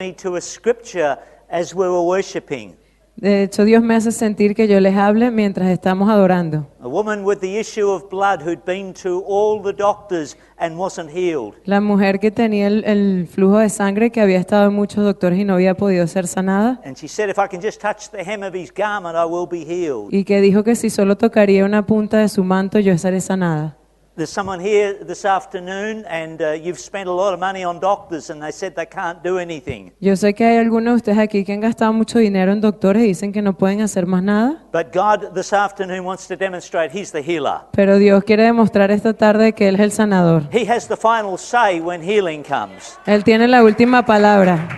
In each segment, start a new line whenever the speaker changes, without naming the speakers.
me to a scripture as we were worshiping.
De hecho, Dios me hace sentir que yo les hable mientras estamos adorando.
A woman with the issue of blood who'd been to all the doctors and wasn't healed.
La mujer que tenía el flujo de sangre, que había estado en muchos doctores y no había podido ser sanada.
And she said, if I can just touch the hem of his garment, I will be healed.
Y que dijo que si solo tocaría una punta de su manto, yo estaré sanada.
There's someone here this afternoon and you've spent a lot of money on doctors and they said they can't do anything.
Yo sé que hay algunos de ustedes aquí que han gastado mucho dinero en doctores y dicen que no pueden hacer más nada.
But God this afternoon wants to demonstrate He's the healer.
Pero Dios quiere demostrar esta tarde que Él es el sanador.
He has the final say when healing comes.
Él tiene la última palabra.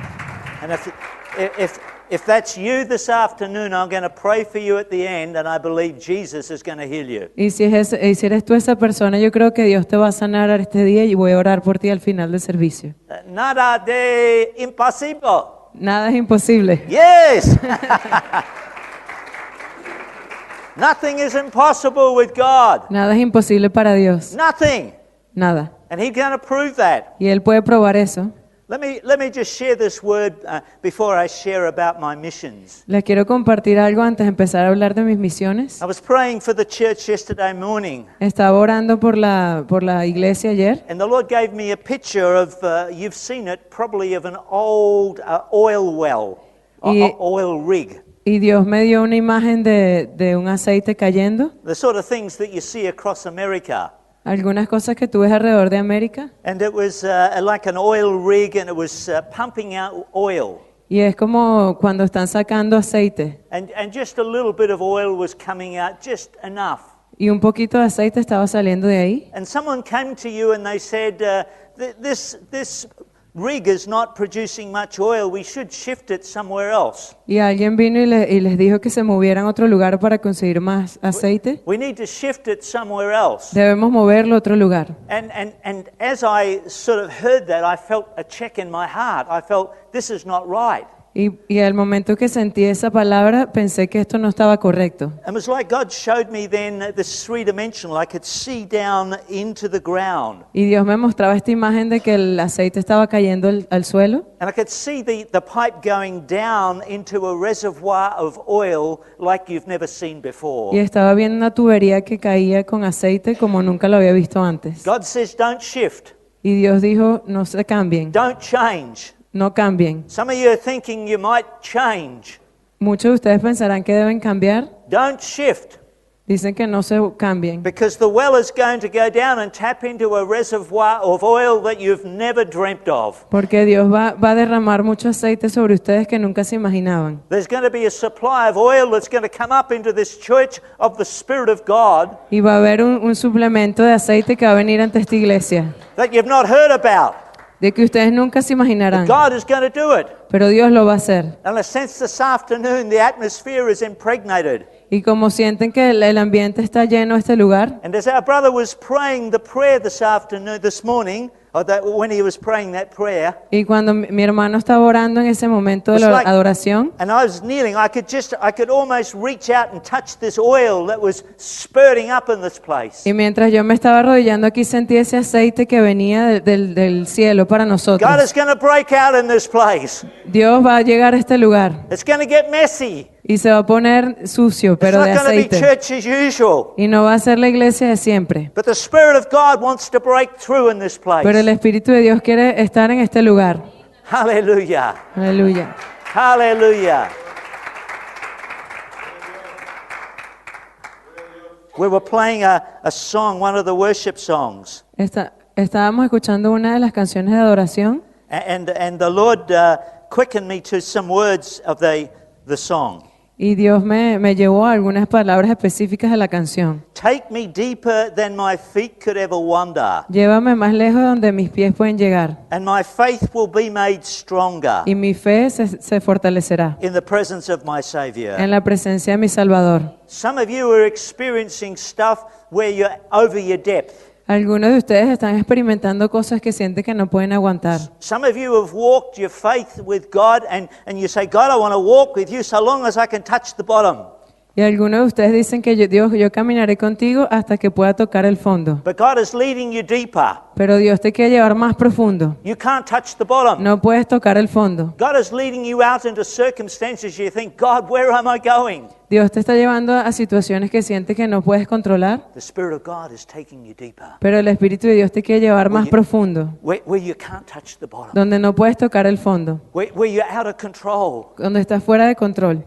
And if that's you this afternoon, I'm going to pray for you at the end and I believe Jesus is going to heal you.
Y si eres tú esa persona, yo creo que Dios te va a sanar este día y voy a orar por ti al final del servicio.
Nada de imposible.
Nada es imposible.
Yes! Nothing is impossible with God.
Nada es imposible para Dios.
Nothing.
Nada.
And He's going to prove that.
Y Él puede probar eso.
Let me just share this word before I share about my missions.
Les quiero compartir algo antes de empezar a hablar de mis misiones.
I was praying for the church yesterday morning.
Estaba orando por la iglesia ayer.
And the Lord gave me a picture of, you've seen it, probably of an old oil well, oil rig.
Y Dios me dio una imagen de un aceite cayendo.
The sort of things that you see across America.
Algunas cosas que tú ves alrededor de América.
And it was like an oil rig and it was pumping out oil.
Y es como cuando están sacando aceite.
And just a little bit of oil was coming out, just enough.
Y un poquito de aceite estaba saliendo de ahí.
And someone came to you and they said, this rig is not producing much oil, we should shift it somewhere else.
Y alguien vino y les dijo que se movieran a otro lugar para conseguir más aceite.
We need to shift it somewhere else.
Debemos moverlo a otro lugar.
And as I sort of heard that, I felt a check in my heart. I felt this is not right.
Y al momento que sentí esa palabra, pensé que esto no estaba correcto.
It was like God showed me then this three-dimensional. I could see down into the ground.
Y Dios me mostraba esta imagen de que el aceite estaba cayendo al suelo.
And I could see the pipe going down into a reservoir of oil like you've never seen before.
Y estaba viendo una tubería que caía con aceite como nunca lo había visto antes.
God says, don't shift.
Y Dios dijo, no se cambien,
Don't change.
no cambien.
Some of you are thinking you might change.
Muchos de ustedes pensarán que deben cambiar.
Don't shift.
Dicen que no se cambien.
Because the well is going to go down and tap into a reservoir of oil that you've never dreamt of.
Porque Dios va a derramar mucho aceite sobre ustedes que nunca se imaginaban.
There's going to be a supply of oil that's going to come up into this church of the Spirit of God
Y va a haber un suplemento de aceite que va a venir ante esta iglesia,
that you've not heard about.
de que ustedes nunca se imaginarán.
God is going to do it.
Pero Dios lo va a hacer.
And I sense this afternoon the atmosphere is impregnated.
Y como sienten que el ambiente está lleno este lugar,
And as our brother was praying the prayer this morning, when he was praying that prayer,
y cuando mi hermano estaba orando en ese momento de la adoración,
and I was kneeling, I could almost reach out and touch this oil that was spurting up in this place.
y mientras yo me estaba arrodillando aquí sentí ese aceite que venía del cielo para
God
nosotros.
is going to break out in this place.
Dios va a llegar a este lugar
It's going to get messy.
y se va a poner sucio,
It's
pero
not
de
going to be
aceite.
church as usual.
Y no va a ser la iglesia de siempre.
But the Spirit of God wants to break through in this place.
Pero el Espíritu de Dios quiere estar en este lugar.
Hallelujah.
Aleluya.
Hallelujah. We were playing a song, one of the worship songs.
Estábamos escuchando una de las canciones de adoración
And the Lord quickened me to some words of the song.
y Dios me llevó a algunas palabras específicas de la canción.
Take me deeper than my feet could ever wander,
Llévame más lejos de donde mis pies pueden llegar
and my faith will be made stronger
y mi fe se fortalecerá
in the presence of my Savior.
en la presencia de mi Salvador.
Some of you are experiencing stuff where you're over your depth.
Algunos de ustedes están experimentando cosas que sienten que no pueden aguantar.
Some of you have walked your faith with God and you say, God, I want to walk with you so long as I can touch the bottom.
Y algunos de ustedes dicen que Dios, yo caminaré contigo hasta que pueda tocar el fondo.
But God is leading you deeper.
Pero Dios te quiere llevar más profundo.
You can't touch the bottom.
No puedes tocar el fondo.
God is leading you out into circumstances you think, God, where am I going?
Dios te está llevando a situaciones que sientes que no puedes controlar,
The Spirit of God is taking you deeper,
pero el Espíritu de Dios te quiere llevar más profundo,
where you can't touch the bottom,
donde no puedes tocar el fondo,
where you're out of control.
donde estás fuera de control.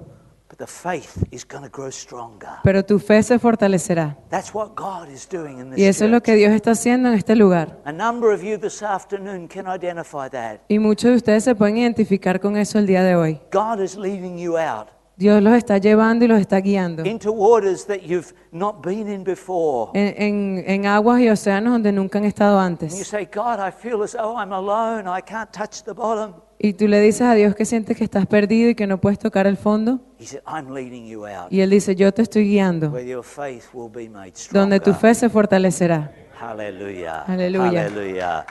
But the faith is going to grow stronger.
Pero tu fe se fortalecerá.
That's what God is doing in
Y
this
eso es lo
church.
que Dios está haciendo en este lugar.
A number of you this afternoon can identify that.
Y muchos de ustedes se pueden identificar con eso el día de hoy.
God is leading you out
Dios los está llevando y los está guiando
into waters that you've not been in before.
en aguas y océanos donde nunca han estado
And you
antes.
say, God, I feel as though I'm alone. I can't touch the bottom.
Y tú le dices a Dios que sientes que estás perdido y que no puedes tocar el fondo.
He said, I'm leading you out
Y Él dice, yo te estoy guiando,
where your faith will be made
donde tu
stronger.
fe se fortalecerá.
Hallelujah.
Hallelujah.
Hallelujah.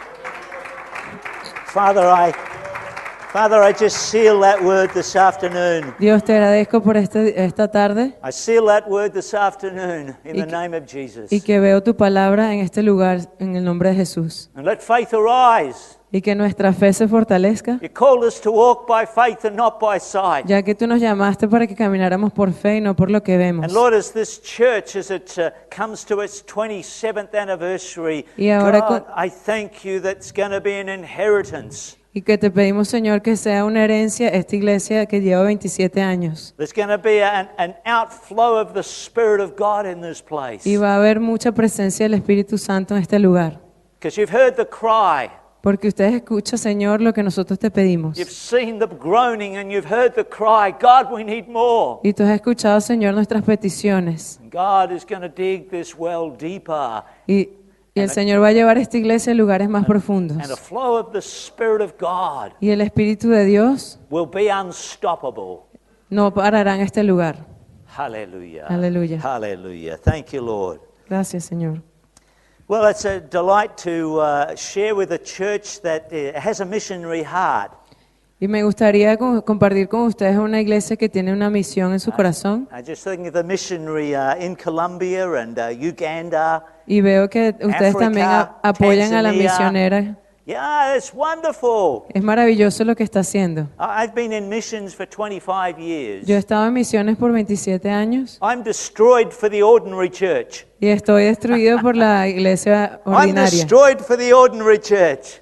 Father, I just seal that word this afternoon.
Dios, te agradezco por esta tarde
I seal that word this afternoon in
Y
the
que-
name of Jesus.
y que veo tu palabra en este lugar en el nombre de Jesús.
And let faith arise.
Y que nuestra fe se fortalezca,
You called us to walk by faith and not by sight.
ya que tú nos llamaste para que camináramos por fe y no por lo que vemos.
And Lord, as this church, as it comes to its 27th anniversary,
Y ahora
God, I thank you that it's going to be an inheritance.
Y que te pedimos, Señor, que sea una herencia esta iglesia que lleva 27 años.
There's going to be an outflow of the Spirit of God in this place.
Y va a haber mucha presencia del Espíritu Santo en este lugar.
Because you've heard the cry,
Porque ustedes escuchan, Señor, lo que nosotros te pedimos.
you've seen the groaning, and you've heard the cry, God, we need more.
Y tú has escuchado, Señor, nuestras peticiones.
And God is going to dig this well deeper.
Y el Señor va a llevar esta iglesia a lugares más profundos.
And a flow of the Spirit of God
Y el Espíritu de Dios
will be unstoppable.
no parará en este lugar.
Hallelujah.
Hallelujah.
Hallelujah. Thank you, Lord.
Gracias, Señor.
Well, it's a delight to share with a church that has a missionary heart.
Y me gustaría compartir con ustedes una iglesia que tiene una misión en su corazón.
I just think of the missionary in Colombia and Uganda.
Y veo que ustedes también apoyan a la
Tanzania.
misionera.
Yeah, it's wonderful.
Es maravilloso lo que está haciendo.
I've been in missions for 25 years.
Yo he estado en misiones por 27 años
I'm destroyed for the ordinary church.
y estoy destruido por la iglesia
I'm
ordinaria.
destroyed for the ordinary church.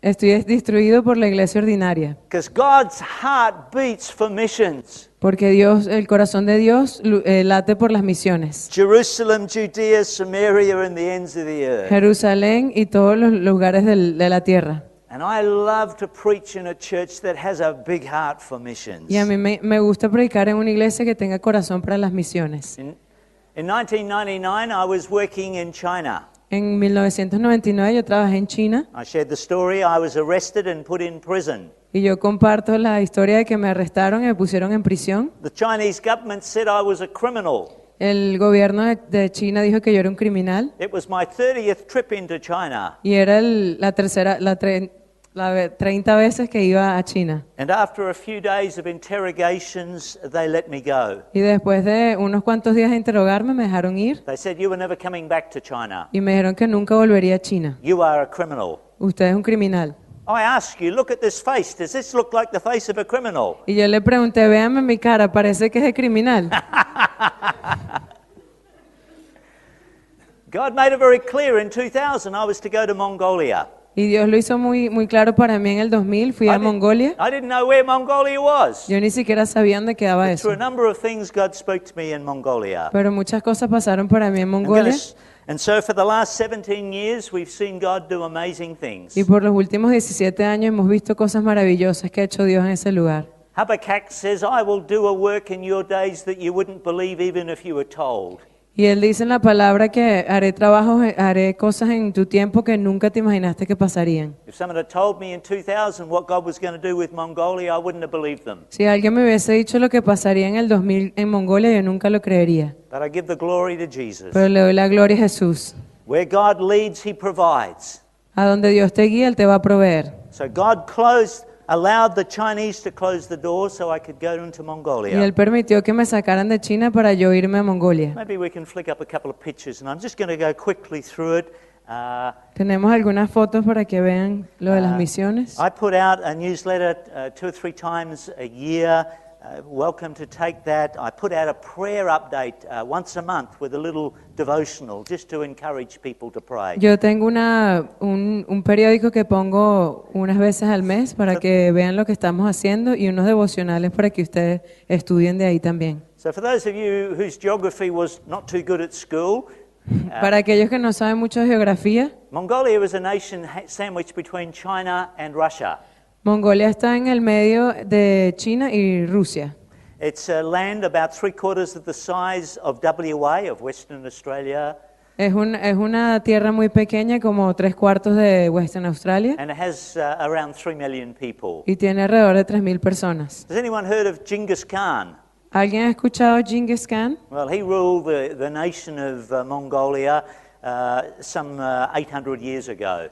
Estoy destruido por la iglesia ordinaria.
Because God's heart beats for missions.
Porque Dios, el corazón de Dios late por las misiones.
Jerusalem, Judea, Samaria, and the ends of the earth.
Jerusalén y todos los lugares de la tierra.
And I love to preach in a church that has a big heart for missions.
Y a mí me gusta predicar en una iglesia que tenga corazón para las misiones.
In 1999, I was working in China.
En 1999 yo trabajé en China
I shared the story. I was arrested and put in prison.
y yo comparto la historia de que me arrestaron y me pusieron en prisión.
The Chinese government said I was a criminal.
El gobierno de China dijo que yo era un criminal
It was my 30th trip into China.
y era la 30 veces que iba a China.
And after a few days of interrogations, they let me go.
Y después de unos cuantos días de interrogarme me dejaron ir
They said, you were never coming back to China.
y me dijeron que nunca volvería a China.
You are a criminal.
Usted es un criminal.
I ask you, look at this face. Does this look like the face of a criminal?
Y yo le pregunté, véame mi cara, parece que es de criminal.
God made it very clear in 2000 I was to go to Mongolia.
Y Dios lo hizo muy claro para mí en el 2000. Fui a Mongolia.
I didn't know where Mongolia was.
Yo ni siquiera sabía dónde quedaba eso.
Through a number of things, God spoke to me in Mongolia.
Pero muchas cosas pasaron para mí en Mongolia.
And so for the last 17 years, we've seen God do amazing things.
Y por los últimos 17 años hemos visto cosas maravillosas que ha hecho Dios en ese lugar.
Habakkuk says, I will do a work in your days that you wouldn't believe even if you were told.
Y Él dice en la palabra que haré cosas en tu tiempo que nunca te imaginaste que pasarían.
If someone had told me in 2000 what God was going to do with Mongolia, I wouldn't have believed them.
Si alguien me hubiese dicho lo que pasaría en el 2000 en Mongolia, yo nunca lo creería.
But I give the glory to Jesus.
Pero le doy la gloria a Jesús.
Where God leads, He provides.
A donde Dios te guía, Él te va a proveer.
So God closed allowed the Chinese to close the door so I could go into
Y
Mongolia.
él permitió que me sacaran de China para yo irme a Mongolia.
Maybe we can flick up a couple of pictures, and I'm just going to go quickly through it.
Tenemos algunas fotos para que vean lo de las misiones.
I put out a newsletter 2 or 3 times a year. Welcome to take that. I put out a prayer update once a month with a little devotional just to encourage people to pray.
Yo tengo un periódico que pongo unas veces al mes para que vean lo que estamos haciendo y unos devocionales para que ustedes estudien de ahí también.
So for those of you whose geography was not too good at school,
Para aquellos que no saben mucho de geografía,
Mongolia was a nation sandwiched between China and Russia.
Mongolia está en el medio de China y Rusia.
It's a land about 3/4 of the size of WA, of Western Australia,
Es una tierra muy pequeña, como 3/4 de Western Australia,
and it has around 3 million people.
y tiene alrededor de 3.000 personas.
Has anyone heard of Genghis Khan?
¿Alguien ha escuchado Genghis Khan?
Well, he ruled the nation of Mongolia some 800 years ago.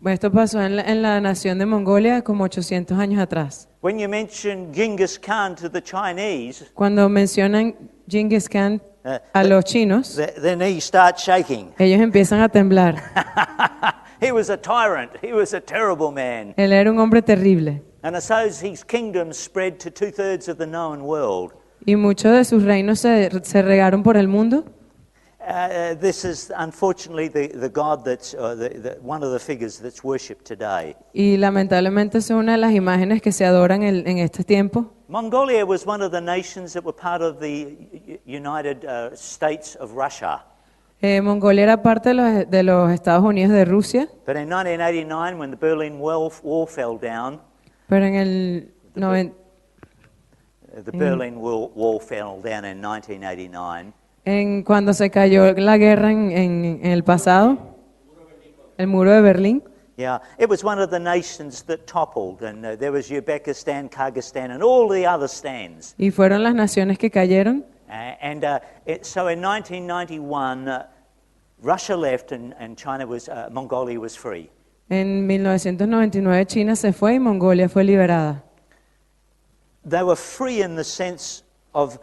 Esto pasó en la nación de Mongolia como 800 años atrás.
When you mention Genghis Khan to the Chinese,
Cuando mencionan Genghis Khan a los chinos,
their knees start shaking.
ellos empiezan a temblar.
He was a tyrant. He was a terrible man.
Él era un hombre terrible
And I suppose his kingdom spread to 2/3 of the known world.
y muchos de sus reinos se regaron por el mundo.
This is unfortunately the god that's one of the figures that's worshipped today.
Y lamentablemente es una de las imágenes que se adoran en este tiempo.
Mongolia was one of the nations that were part of the United States of Russia.
Mongolia era parte de los Estados Unidos de Rusia,
But in 1989, when the Berlin Wall fell down,
pero en el
the Berlin Wall fell down in 1989.
cuando se cayó la guerra en el pasado, el muro de Berlín,
Yeah, it was one of the nations that toppled, and there was Uzbekistan, Kyrgyzstan, and all the other stands.
y fueron las naciones que cayeron.
So in 1991, Russia left, and Mongolia was free.
En 1999 China se fue y Mongolia fue liberada.
They were free in the sense of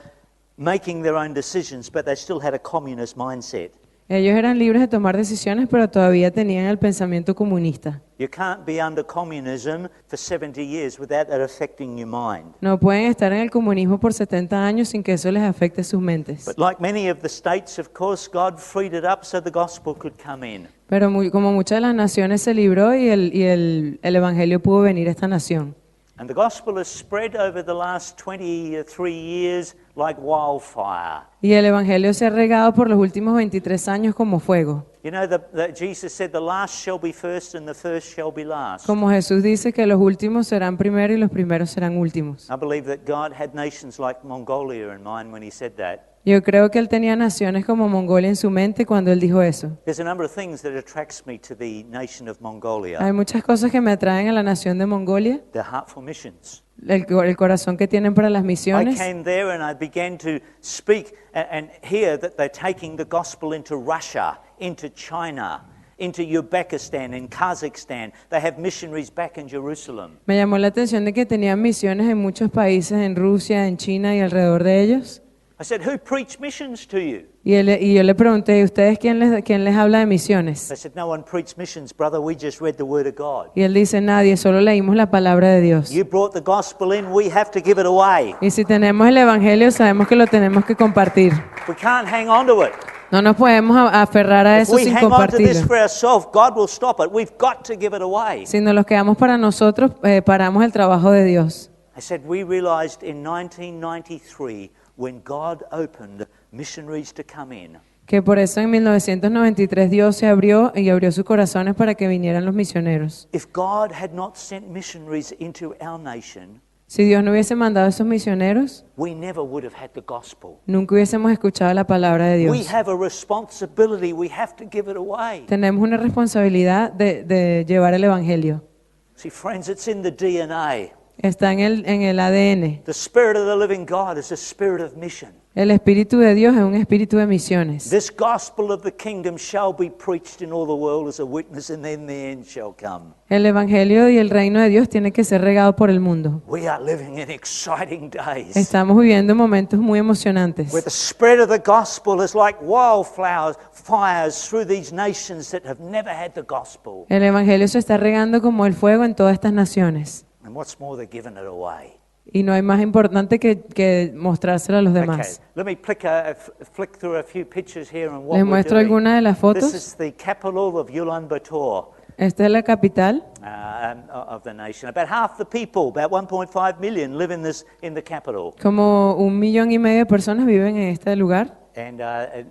making their own decisions, but they still had a communist mindset.
Ellos eran libres de tomar decisiones, pero todavía tenían el pensamiento comunista.
You can't be under communism for 70 years without that affecting your mind.
No pueden estar en el comunismo por 70 años sin que eso les afecte sus mentes.
But like many of the states, of course, God freed it up so the gospel could come in.
Pero como muchas de las naciones se libró y el evangelio pudo venir a esta nación.
And the gospel has spread over the last 23 years like wildfire.
Y el evangelio se ha regado por los últimos 23 años como fuego.
You know, Jesus said, the last shall be first and the first shall be last.
Como Jesús dice que los últimos serán primero y los primeros serán últimos.
I believe that God had nations like Mongolia in mind when he said that.
Yo creo que él tenía naciones como Mongolia en su mente cuando él dijo eso.
There's a number of things that attracts me to the nation of Mongolia.
Hay muchas cosas que me atraen a la nación de Mongolia.
Their heart for missions.
El corazón que tienen para las
I
misiones.
came there and I began to speak and hear that they're taking the gospel into Russia, into China, into Uzbekistan, in Kazakhstan. They have missionaries back in Jerusalem.
Me llamó la atención de que tenían misiones en muchos países, en Rusia, en China y alrededor de ellos.
I said, who preach missions to you?
Y yo le pregunté, ¿y ustedes quién les habla de
They
misiones?
said, no one preached missions, brother. We just read the word of God.
Y él dice, nadie, solo leímos la palabra de Dios.
You brought the gospel in, we have to give it away.
Y si tenemos el evangelio, sabemos que lo tenemos que compartir.
We can't hang on to it.
No nos podemos aferrar a
If
eso
we
sin
hang on to this
compartirlo.
for ourselves, God will stop it. We've got to give it away.
Si nos los quedamos para nosotros, paramos el trabajo de Dios.
I said, we realized in 1993, when God opened missionaries to come in,
Que por eso en 1993 Dios se abrió y abrió sus corazones para que vinieran los misioneros.
if God had not sent missionaries into our nation,
Si Dios no hubiese mandado a esos misioneros,
we never would have had the gospel.
nunca hubiésemos escuchado la palabra de
We
Dios.
have a responsibility. We have to give it away.
Tenemos una responsabilidad de llevar el evangelio.
See, friends, it's in the DNA.
Está en el ADN.
The Spirit of the living God is a spirit of mission.
El Espíritu de Dios es un espíritu de misiones.
This gospel of the kingdom shall be preached in all the world as a witness, and then the end shall come.
El Evangelio y el reino de Dios tiene que ser regado por el mundo.
We are living in exciting days
Estamos viviendo momentos muy emocionantes,
where the spread of the gospel is like wildflowers, fires through these nations that have never had the gospel.
el Evangelio se está regando como el fuego en todas estas naciones.
And what's more, they're giving it away.
Y no hay más importante que mostrárselo a los demás.
Okay, let me flick through a few pictures here and what
Les
we're
muestro
doing.
algunas de las
This
fotos.
is the capital of Ulaanbaatar.
Esta es la capital.
Of the nation. About half the people, about 1.5 million, live in the capital.
Como 1,5 millones de personas viven en este lugar.
And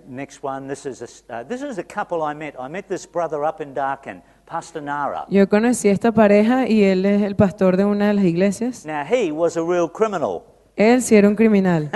next one, this is a couple I met. I met this brother up in Darken, Pastor Nara.
Yo conocí a esta pareja y él es el pastor de una de las iglesias.
Now he was a real criminal.
Él sí era un criminal.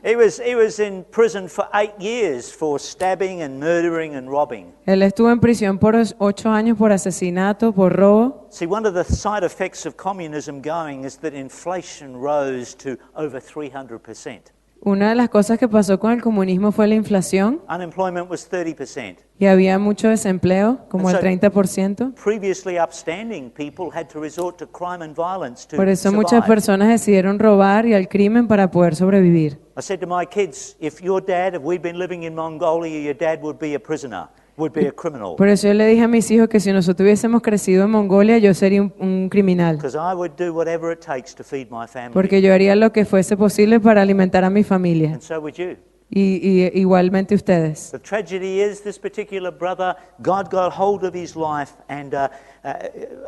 He was in prison for 8 years for stabbing and murdering and robbing.
Él estuvo en prisión por 8 años por asesinato, por robo.
See, one of the side effects of communism going is that inflation rose to over 300%.
Una de las cosas que pasó con el comunismo fue la inflación
Unemployment was 30%.
y había mucho desempleo, como el 30%.
Previously upstanding people had to resort to crime and violence to
Por eso
survive.
muchas personas decidieron robar y al crimen para poder sobrevivir.
I said to my kids, if we'd been living in Mongolia, your dad would be a prisoner, would be a criminal.
Por eso yo le dije a mis hijos que si nosotros hubiésemos crecido en Mongolia, yo sería un criminal.
Because I would do whatever it takes to feed my family.
Porque yo haría lo que fuese posible para alimentar a mi familia.
And so would you.
Y igualmente ustedes.
The tragedy is this particular brother, God got hold of his life, and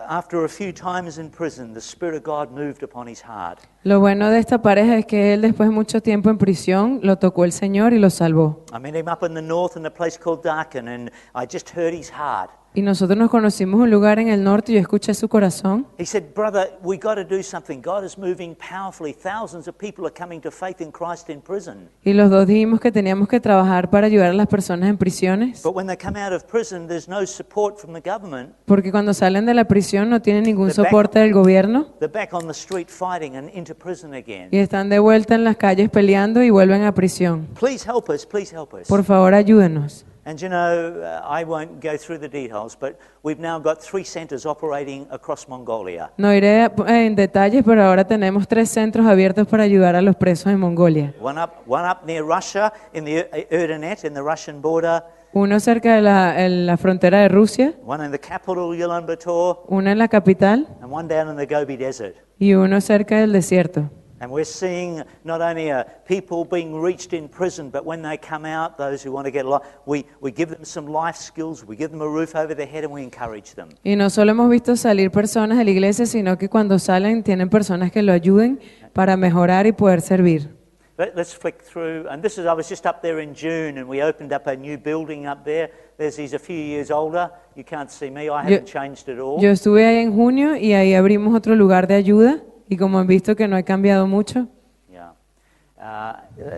after a few times in prison, the Spirit of God moved upon his heart.
Lo bueno de esta pareja es que él después de mucho tiempo en prisión lo tocó el Señor y lo salvó.
I met him up in the north in a place called Darken, and I just heard his heart.
Y nosotros nos conocimos en un lugar en el norte y yo escuché su corazón.
He said, brother, we got to do something. God is moving powerfully. Thousands of people are coming to faith in Christ in prison.
Y los dos dijimos que teníamos que trabajar para ayudar a las personas en prisiones.
But when they come out of prison, there's no support from the government.
Porque cuando salen de la prisión no tienen ningún
The back-
soporte del gobierno.
They're back on the street fighting and into prison again.
Y están de vuelta en las calles peleando y vuelven a prisión.
Please help us, please help us.
Por favor, ayúdenos.
And you know, I won't go through the details, but we've now got 3 centers operating across Mongolia.
No iré en detalles, pero ahora tenemos 3 centros abiertos para ayudar a los presos en Mongolia.
One up near Russia in the Erdenet, in the Russian border.
Uno cerca de en la frontera de Rusia,
One in the capital, Ulaanbaatar,
uno en la capital
and one down in the Gobi Desert.
y uno cerca del desierto.
And we're seeing not only people being reached in prison, but when they come out, those who want to get life, we give them some life skills, we give them a roof over their head, and we encourage them.
Y no solo hemos visto salir personas de la iglesia, sino que cuando salen tienen personas que lo ayuden para mejorar y poder servir.
Let's flick through, and I was just up there in June, and we opened up a new building up there. He's a few years older. You can't see me, I haven't changed at all.
Yo estuve ahí en junio y ahí abrimos otro lugar de ayuda y como han visto que no he cambiado mucho.
Yeah.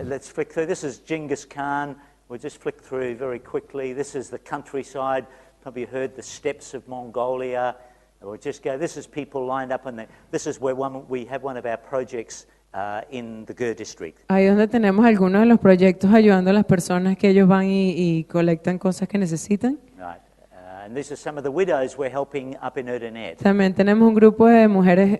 Let's flick through. This is Genghis Khan. We'll just flick through very quickly. This is the countryside. Probably heard the steppes of Mongolia. We'll just go. This is people lined up, and this is where we have one of our projects in the Gur district.
Ahí es donde tenemos algunos de los proyectos ayudando a las personas que ellos van y colectan cosas que necesitan.
Right. And these are some of the widows we're helping up in Erdenet.
También tenemos un grupo de mujeres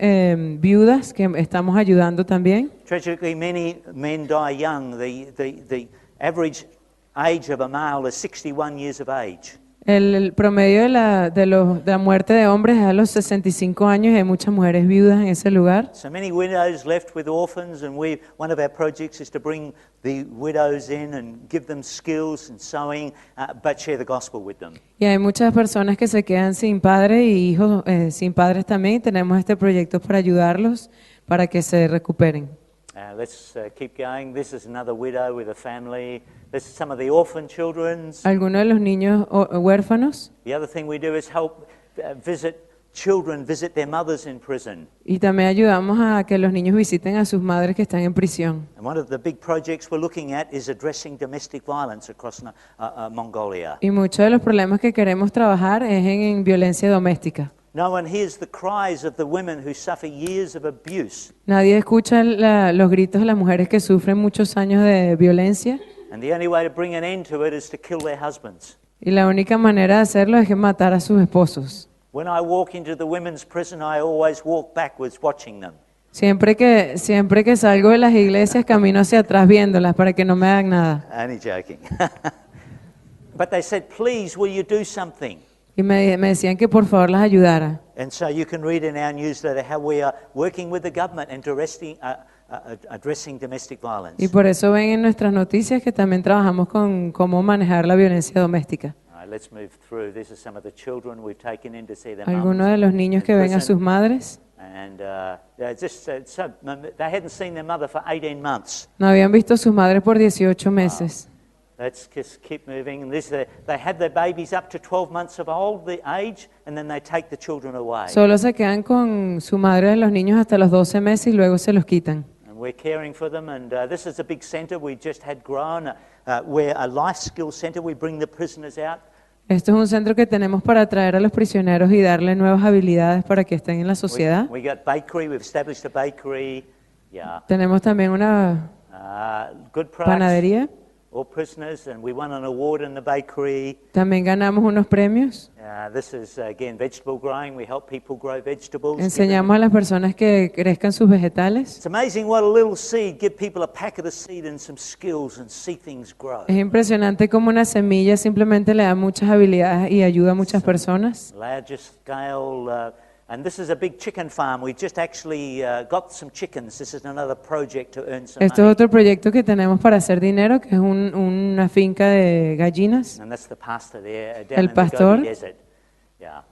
viudas que estamos ayudando también.
Tragically, many men die young. The average age of a male is 61 years of age.
El promedio de la muerte de hombres es a los 65 años y hay muchas mujeres viudas en ese lugar.
So many widows left with orphans, and one of our projects is to bring the widows in and give them skills in sewing, but share the gospel with them.
Y hay muchas personas que se quedan sin padre y hijos sin padres también. Tenemos este proyecto para ayudarlos para que se recuperen.
Let's keep going. This is another widow with a family. This is some of the orphan children.
Algunos de los niños huérfanos.
The other thing we do is help children visit their mothers in prison.
Y también ayudamos a que los niños visiten a sus madres que están en prisión.
And one of the big projects we're looking at is addressing domestic violence across Mongolia.
Y muchos de los problemas que queremos trabajar es en violencia doméstica.
No one hears the cries of the women who suffer years of abuse.
Nadie escucha los gritos de las mujeres que sufren muchos años de violencia.
And the only way to bring an end to it is to kill their husbands.
Y la única manera de hacerlo es que matar a sus esposos.
When I walk into the women's prison, I always walk backwards watching them.
Siempre que salgo de las iglesias camino hacia atrás viéndolas para que no me hagan nada.
Only joking. But they said, please, will you do something?
Y me decían que por favor las ayudara.
And so you can read in our newsletter how we are working with the government and addressing domestic violence.
Y por eso ven en nuestras noticias que también trabajamos con cómo manejar la violencia doméstica.
All right, let's move through. These are some of the children we've taken in to see their
Algunos de
mums
los niños que
in
ven a
prison.
sus madres
And they hadn't seen their mother for 18 months.
no habían visto a sus madres por 18 meses.
Let's just keep moving. They have their babies up to 12 months of old, the age, and then they take the children away.
Solo se quedan con su madre de los niños hasta los 12 meses y luego se los quitan.
And we're caring for them. And this is a big centre we just had grown, where a life skills centre. We bring the prisoners out.
Esto es un centro que tenemos para atraer a los prisioneros y darle nuevas habilidades para que estén en la sociedad.
We got bakery. We've established a bakery. Yeah.
Tenemos también una
Good products.
panadería.
All prisoners, and we won an award in the bakery.
También ganamos unos premios.
This is, again, vegetable growing. We help people grow vegetables.
Enseñamos a las personas que crezcan sus vegetales.
It's amazing what a little seed, give people a packet of seed and some skills and see things grow.
Es impresionante cómo una semilla simplemente le da muchas habilidades y ayuda a muchas personas.
Larger scale, and this is a big chicken farm. We just actually got some chickens. This is another project to earn some
Esto es
money.
otro proyecto que tenemos para hacer dinero, que es una finca de gallinas.
And that's the pastor there down
El
in the
pastor.
Gobi Desert. Yeah,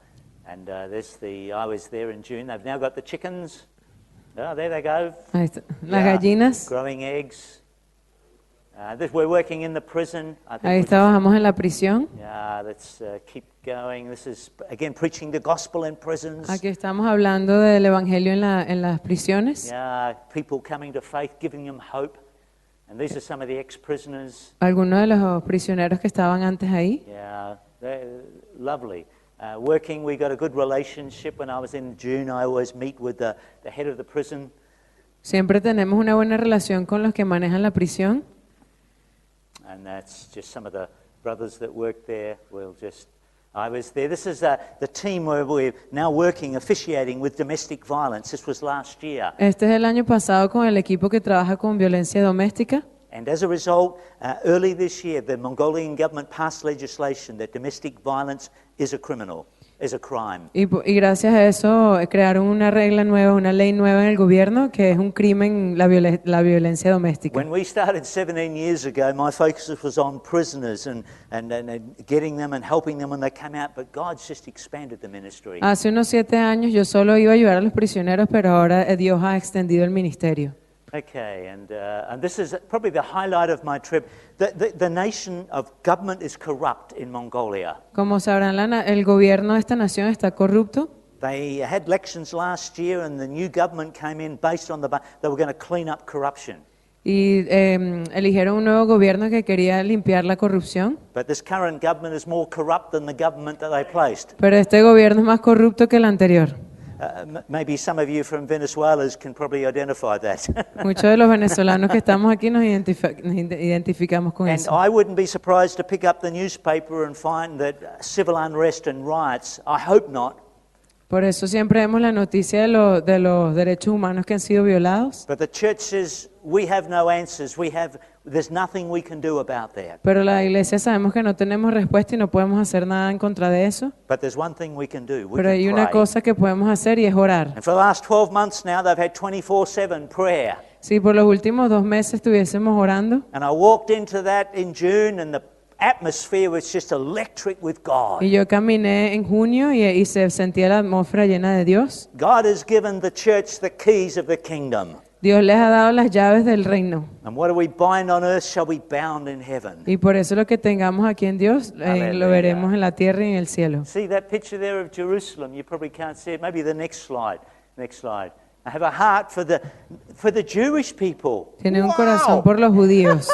and I was there in June. They've now got the chickens. Oh, there they go.
Ahí está. Las
Yeah,
gallinas.
growing eggs. We're working in the prison. I think
Ahí
we just-
trabajamos en la prisión.
Yeah, let's keep going. This is, again, preaching the gospel in prisons.
Aquí estamos hablando del evangelio en las prisiones.
Yeah, people coming to faith, giving them hope. And these are some of the ex-prisoners.
Algunos de los prisioneros que estaban antes ahí.
Yeah, they're lovely. Working, we got a good relationship. When I was in June, I always meet with the head of the prison.
Siempre tenemos una buena relación con los que manejan la prisión.
And that's just some of the brothers that work there. I was there. This is the team where we're now working, officiating with domestic violence. This was last year.
Este es el año pasado con el equipo que trabaja con violencia doméstica.
And as a result, early this year, the Mongolian government passed legislation that domestic violence is a crime.
Y gracias a eso crearon una regla nueva, una ley nueva en el gobierno que es un crimen la violencia doméstica.
When we started 17 years ago, my focus was on prisoners and getting them and helping them when they come out, but God's just expanded the ministry.
Hace unos 7 años yo solo iba a ayudar a los prisioneros, pero ahora Dios ha extendido el ministerio.
Okay, and this is probably the highlight of my trip. The nation of government is corrupt in Mongolia.
Como sabrán, el gobierno de esta nación está corrupto.
They had elections last year and the new government came in based on they were going to clean up corruption.
Y eligieron un nuevo gobierno que quería limpiar la corrupción.
But this current government is more corrupt than the government that they placed.
Pero este gobierno es más corrupto que el anterior.
Maybe some of you from Venezuela can probably identify that.
Muchos de los venezolanos que estamos aquí nos identificamos con
And
eso.
I wouldn't be surprised to pick up the newspaper and find that civil unrest and riots, I hope not,
Por eso siempre vemos la noticia de los derechos humanos que han sido violados.
but the church says we have no answers. There's nothing we can do about that.
Pero la iglesia sabemos que no tenemos respuesta y no podemos hacer nada en contra de eso.
But there's one thing we can do. We
Pero
can
hay una
pray.
cosa que podemos hacer y es orar.
And for the last 12 months now, they've had 24/7 prayer.
Si por los últimos 2 meses estuviésemos orando
And I walked into that in June, and the atmosphere was just electric with God.
y yo caminé en junio y se sentía la atmósfera llena de Dios.
God has given the church the keys of the kingdom.
Dios les ha dado las llaves del reino.
And what do we bind on earth shall be bound in heaven.
Y por eso lo que tengamos aquí en Dios
Aleluya.
lo veremos en la tierra y en el cielo.
See that picture there of Jerusalem? You probably can't see it. Maybe the next slide. Next slide. I have a heart for the Jewish people.
Tiene un
Wow!
corazón por los judíos.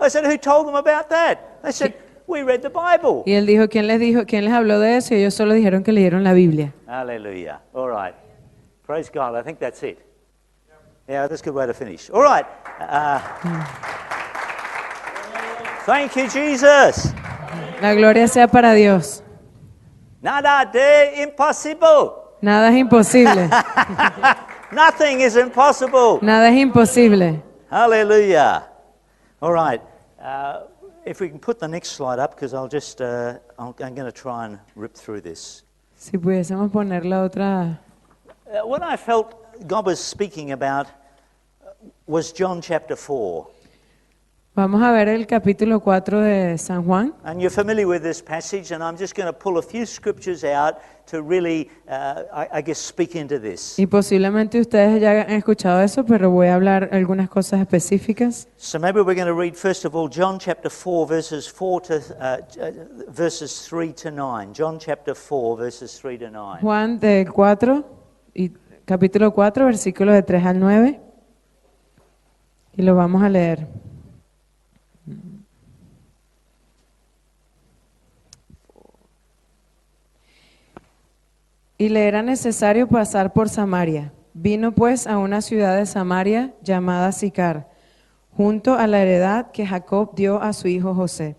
I said, who told them about that? They said, we read the Bible.
Y él dijo, quién les habló de eso? Y ellos solo dijeron que leyeron la Biblia.
Hallelujah. All right. Praise God. I think that's it. Yeah, that's a good way to finish. All right. Thank you, Jesus.
La gloria sea para Dios.
Nada de impossible.
Nada es imposible.
Nothing is impossible.
Nada es imposible.
Hallelujah. All right. If we can put the next slide up, because I'm going to try and rip through this.
Si pudiésemos poner la otra.
What I felt God was speaking about was John chapter 4.
Vamos a ver el capítulo 4 de San Juan.
And you're familiar with this passage, and I'm just going to pull a few scriptures out to really, I guess, speak into this.
Y posiblemente ustedes ya han escuchado eso, pero voy a hablar algunas cosas específicas.
So maybe we're going to read first of all John chapter 4 verses 3 to 9. John chapter 4 verses 3 to 9.
Juan del 4 y capítulo 4 versículos de 3 al 9. Y lo vamos a leer. Y le era necesario pasar por Samaria. Vino pues a una ciudad de Samaria llamada Sicar, junto a la heredad que Jacob dio a su hijo José.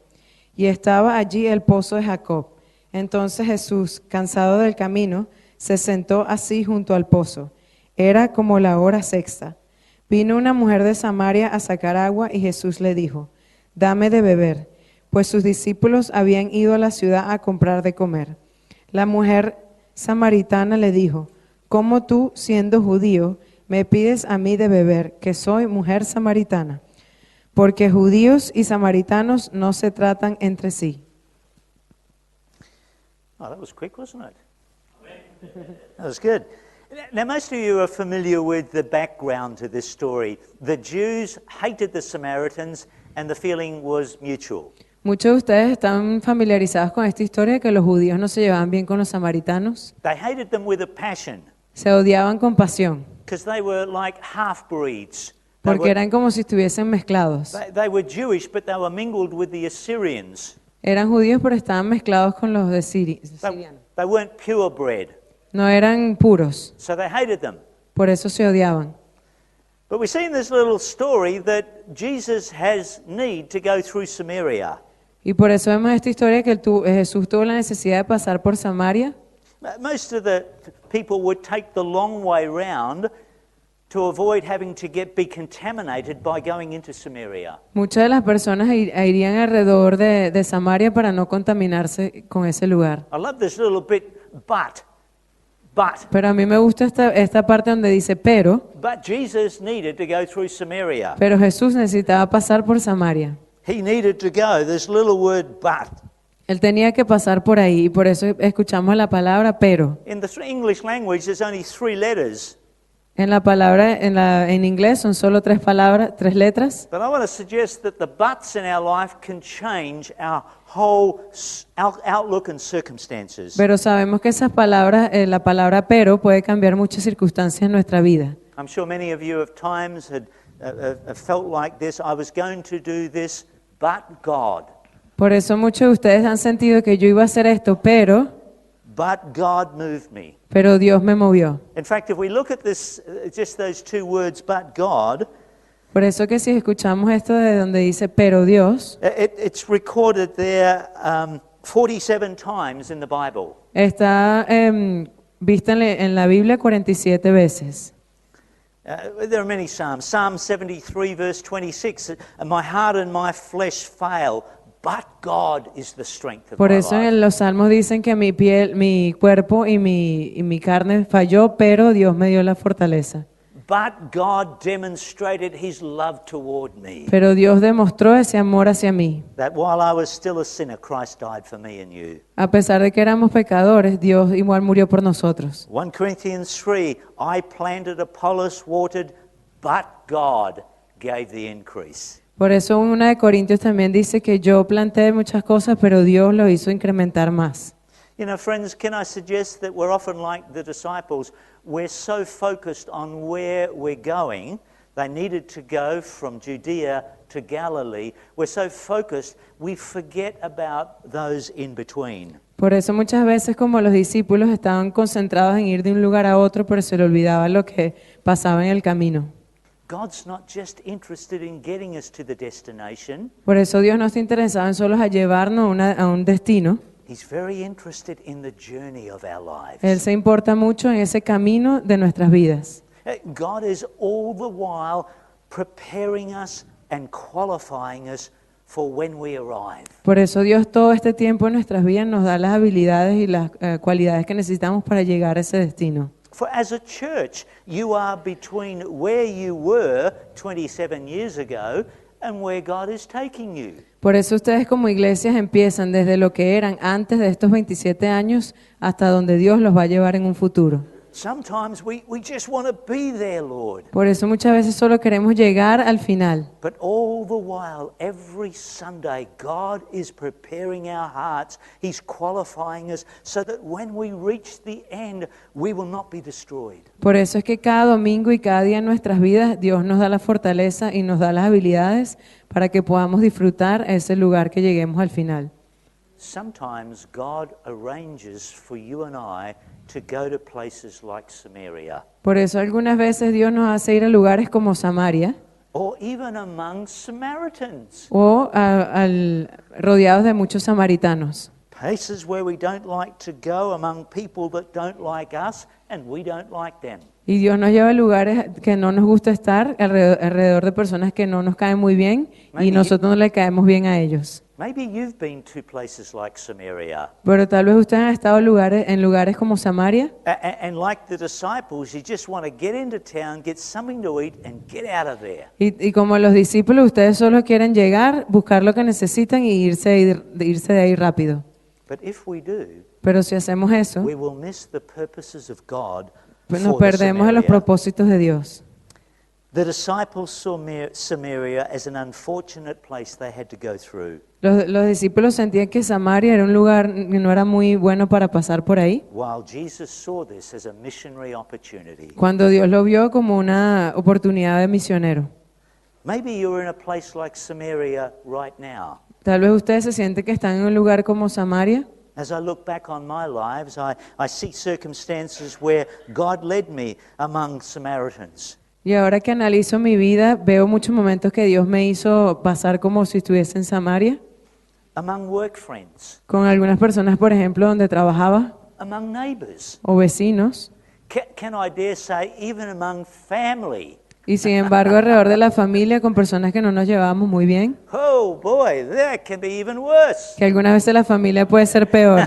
Y estaba allí el pozo de Jacob. Entonces Jesús, cansado del camino, se sentó así junto al pozo. Era como la hora sexta. Vino una mujer de Samaria a sacar agua y Jesús le dijo, dame de beber, pues sus discípulos habían ido a la ciudad a comprar de comer. La mujer samaritana le dijo, ¿cómo tú, siendo judío, me pides a mí de beber, que soy mujer samaritana? Porque judíos y samaritanos no se tratan entre sí.
Oh, that was quick, wasn't it? That was good. Now, most of you are familiar with the background to this story. The Jews hated the Samaritans, and the feeling was mutual.
Muchos de ustedes están familiarizados con esta historia, que los judíos no se llevaban bien con los samaritanos.
They hated them with a passion
Se odiaban con pasión,
because they were like half-breeds.
porque eran como si estuviesen mezclados.
They were Jewish, but they were mingled with the Assyrians.
Eran judíos, pero estaban mezclados con los de sirianos.
They weren't purebred,
No eran puros,
so they hated them.
por eso se odiaban.
But we see in this little story that Jesus has need to go through Samaria.
Y por eso vemos esta historia que Jesús tuvo la necesidad de pasar por Samaria.
Most of the people would take the long way round to avoid having to be contaminated by going into Samaria.
Muchas de las personas irían alrededor de Samaria para no contaminarse con ese lugar.
I love this little bit, but
Pero a mí me gusta esta parte donde dice pero
Jesus needed to go through Samaria.
Pero Jesús necesitaba pasar por Samaria.
He needed to go. This little word, but.
Él tenía que pasar por ahí y por eso escuchamos la palabra pero.
In the English language, there's only 3 letters.
En la palabra en inglés son solo 3 letras.
But I want to suggest that the buts in our life can change our whole outlook and circumstances.
Pero sabemos que esas palabras, la palabra pero puede cambiar muchas circunstancias en nuestra vida.
I'm sure many of you at times had felt like this. I was going to do this, but God.
Por eso muchos de ustedes han sentido que yo iba a hacer esto, pero
God moved me.
Pero Dios me movió.
In fact, if we look at this, just those 2 words, but God.
Por eso que si escuchamos esto de donde dice pero Dios,
it's recorded there 47 times in the Bible.
Está vista en la Biblia 47 veces.
There are many psalms. Psalm 73 verse 26, my heart and my flesh fail, but God is the strength of
Por
my
eso
life.
en los salmos dicen que mi cuerpo y mi carne falló, pero Dios me dio la fortaleza.
But God demonstrated his love toward me.
Pero Dios demostró ese amor hacia mí.
That while I was still a sinner, Christ died for me and you.
A pesar de que éramos pecadores, Dios igual murió por nosotros.
1 Corinthians 3, I planted, Apollos watered, but God gave the increase.
Por eso en 1 de Corintios también dice que yo planté muchas cosas, pero Dios lo hizo incrementar más.
You know, friends, can I suggest that we're often like the disciples? We're so focused on where we're going, they needed to go from Judea to Galilee, we're so focused we forget about those in between.
Por eso muchas veces como los discípulos estaban concentrados en ir de un lugar a otro, pero se le olvidaba lo que pasaba en el camino.
God's not just interested in getting us to the destination.
Por eso Dios no está interesado en solo a llevarnos a un destino.
He's very interested in the journey of our
Él
lives.
se importa mucho en ese camino de nuestras vidas.
God is all the while preparing us and qualifying us for when we arrive.
Por eso Dios todo este tiempo en nuestras vidas nos da las habilidades y las cualidades que necesitamos para llegar a ese destino.
For as a church, you are between where you were 27 years ago and where God is taking you.
Por eso ustedes como iglesias empiezan desde lo que eran antes de estos 27 años hasta donde Dios los va a llevar en un futuro.
Sometimes we just want to be there, Lord.
Por eso muchas veces solo queremos llegar al final.
But all the while, every Sunday, God is preparing our hearts. He's qualifying us so that when we reach the end, we will not be destroyed.
Por eso es que cada domingo y cada día en nuestras vidas Dios nos da la fortaleza y nos da las habilidades para que podamos disfrutar ese lugar que lleguemos al final.
Sometimes God arranges for you and I to go to places like Samaria,
Por eso algunas veces Dios nos hace ir a lugares como Samaria
or even among Samaritans,
o rodeados de muchos samaritanos.
places where we don't like to go, among people that don't like us and we don't like them.
Y Dios nos lleva a lugares que no nos gusta estar, alrededor de personas que no nos caen muy bien y nosotros no le caemos bien a ellos.
Maybe you've been to places like Samaria.
Pero tal vez ustedes han estado en lugares como Samaria
And like the disciples, you just want to get into town, get something to eat, and get out of there.
y como los discípulos, ustedes solo quieren llegar, buscar lo que necesitan y irse de ahí rápido.
But if we do,
Pero si hacemos eso,
we will miss the purposes of God
pues nos
for the
perdemos de los
Samaria.
propósitos de Dios.
The disciples saw Samaria as an unfortunate place they had to go through.
Los discípulos sentían que Samaria era un lugar que no era muy bueno para pasar por ahí,
While Jesus saw this as a missionary opportunity.
cuando Dios lo vio como una oportunidad de misionero.
Maybe you're in a place like Samaria right now.
Tal vez ustedes se sienten que están en un lugar como Samaria.
As I look back on my lives, I see circumstances where God led me among Samaritans.
Y ahora que analizo mi vida, veo muchos momentos que Dios me hizo pasar como si estuviese en Samaria,
Among work friends,
con algunas personas, por ejemplo, donde trabajaba,
among neighbours,
o vecinos,
can I dare say even among family.
y sin embargo alrededor de la familia, con personas que no nos llevábamos muy bien,
Oh boy, that can be even worse.
que algunas veces la familia puede ser peor.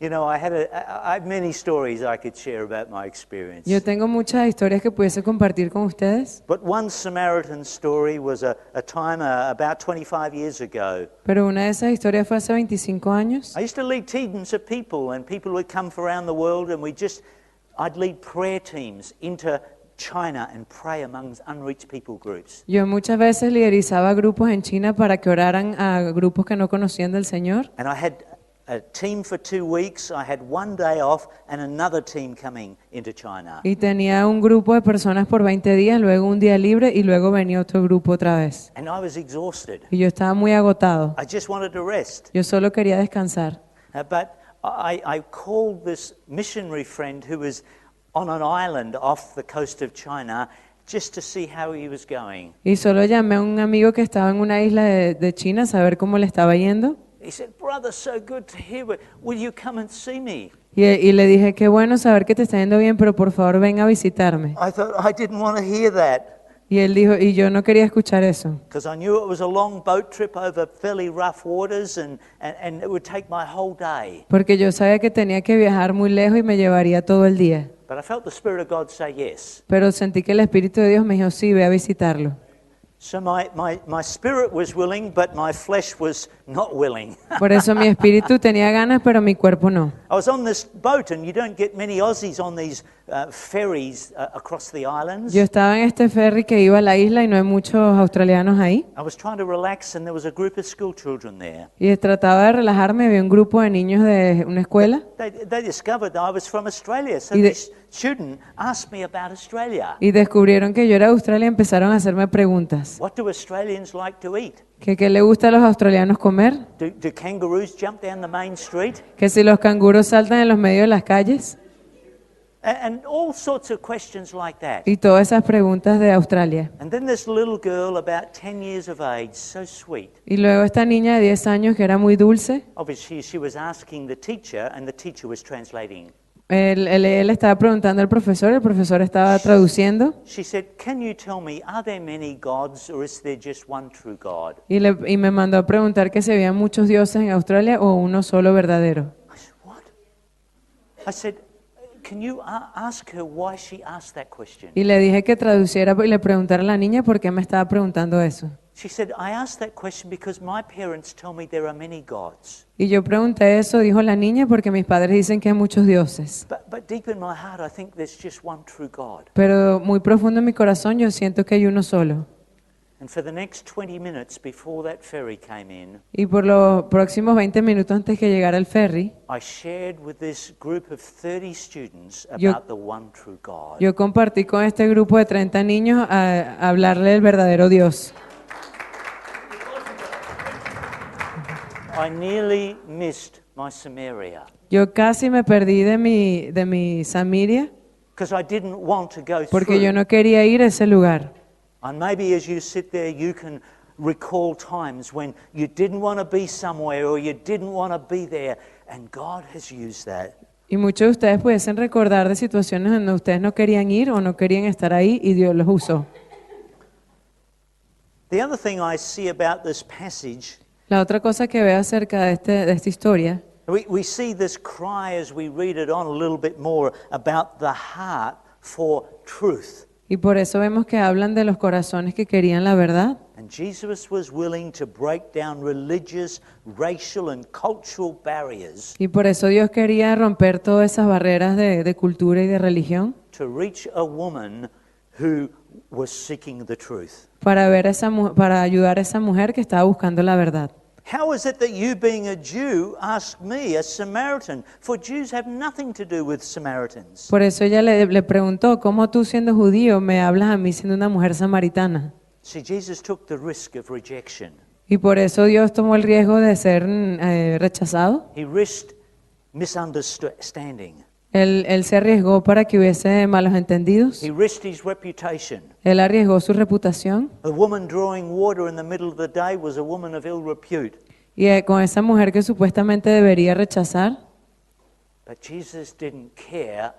You know, I have many stories I could share about my experience.
Yo tengo muchas historias que pudiese compartir con ustedes,
But one Samaritan story was a time about 25 years ago.
pero una de esas historias fue hace 25 años.
I used to lead teams of people, and people would come from around the world, and I'd lead prayer teams into China and pray among unreached people groups.
Yo muchas veces liderizaba grupos en China para que oraran a grupos que no conocían del Señor.
And I had a team for 2 weeks, I had 1 day off, and another team coming into China.
Y tenía un grupo de personas por 20 días, luego un día libre y luego venía otro grupo otra vez.
And I was exhausted.
Y yo estaba muy agotado.
I just wanted to rest.
Yo solo quería descansar.
But I called this missionary friend who was on an island off the coast of China just to see how he was going.
Y solo llamé a un amigo que estaba en una isla de China a saber cómo le estaba yendo.
He said, "Brother, so good to hear. Will you come and see me?"
Y le dije, qué bueno saber que te está yendo bien, pero por favor ven a visitarme.
I thought, I didn't want to hear that
Y él dijo, y yo no quería escuchar eso.
because I knew it was a long boat trip over fairly rough waters and it would take my whole day.
Porque yo sabía que tenía que viajar muy lejos y me llevaría todo el día.
But I felt the Spirit of God say yes.
Pero sentí que el Espíritu de Dios me dijo, sí, ve a visitarlo.
So my spirit was willing, but my flesh was not willing.
Por eso mi espíritu tenía ganas, pero mi cuerpo no.
I was on this boat, and you don't get many Aussies on these ferries across the islands.
Yo estaba en este ferry que iba a la isla y no hay muchos australianos ahí.
I was trying to relax, and there was a group of school children there.
Y trataba de relajarme, había un grupo de niños de una escuela
They discovered that I was from Australia, so
Y de-
this student asked me about Australia.
y descubrieron que yo era de Australia y empezaron a hacerme preguntas.
What do Australians like to eat?
¿Que qué le gusta a los australianos comer?
Do kangaroos jump down the main street?
¿Que si los canguros saltan en los medios de las calles?
And all sorts of questions like that.
Y todas esas preguntas de Australia.
And then this little girl, about 10 years of age, so sweet.
Y luego esta niña de 10 años que era muy dulce,
Obviously, she was asking the teacher, and the teacher was translating.
él estaba preguntando al profesor, el profesor estaba traduciendo
She said, "Can you tell me, are there many gods, or is there just one true God?"
y me mandó a preguntar que si había muchos dioses en Australia o uno solo verdadero.
I said, "What?" I said, "Can you ask her why she asked that question?"
Y le dije que traduciera y le preguntara a la niña por qué me estaba preguntando eso.
She said, "I asked that question because my parents tell me there are many gods.
Y yo pregunté eso, dijo la niña, porque mis padres dicen que hay muchos dioses.
But deep in my heart, I think there's just one true God."
Pero muy profundo en mi corazón yo siento que hay uno solo.
And for the next 20 minutes before that ferry came in,
Y por los próximos 20 minutos antes que llegara el ferry,
I shared with this group of 30 students
Yo-
about the one true God.
yo compartí con este grupo de 30 niños a hablarle del verdadero Dios.
I nearly missed my Samaria
Yo casi me perdí de mi Samaria
because I didn't want to go
porque
through.
yo no quería ir a ese lugar.
And maybe as you sit there, you can recall times when you didn't want to be somewhere or you didn't want to be there, and God has used that.
Y muchos de ustedes pudiesen recordar de situaciones donde ustedes no querían ir o no querían estar ahí y Dios los usó.
The other thing I see about this passage,
La otra cosa que veo acerca de esta historia,
we see this cry as we read it on a little bit more about the heart for truth.
y por eso vemos que hablan de los corazones que querían la verdad.
And Jesus was willing to break down religious, racial, and cultural barriers
Y por eso Dios quería romper todas esas barreras de cultura y de religión
to reach a woman who was seeking the truth.
para ayudar a esa mujer que estaba buscando la verdad.
How is it that you, being a Jew, ask me, a Samaritan? For Jews have nothing to do with Samaritans.
Por eso ella le preguntó, ¿cómo tú siendo judío me hablas a mí siendo una mujer samaritana?
See, Jesus took the risk of rejection.
Y por eso Dios tomó el riesgo de ser rechazado.
He risked misunderstanding.
Él se arriesgó para que hubiese malos entendidos.
He risked his reputation.
Él arriesgó su reputación.
A woman drawing water in the middle of the day was a woman of ill repute.
Y con esa mujer que supuestamente debería rechazar,
But Jesus didn't care.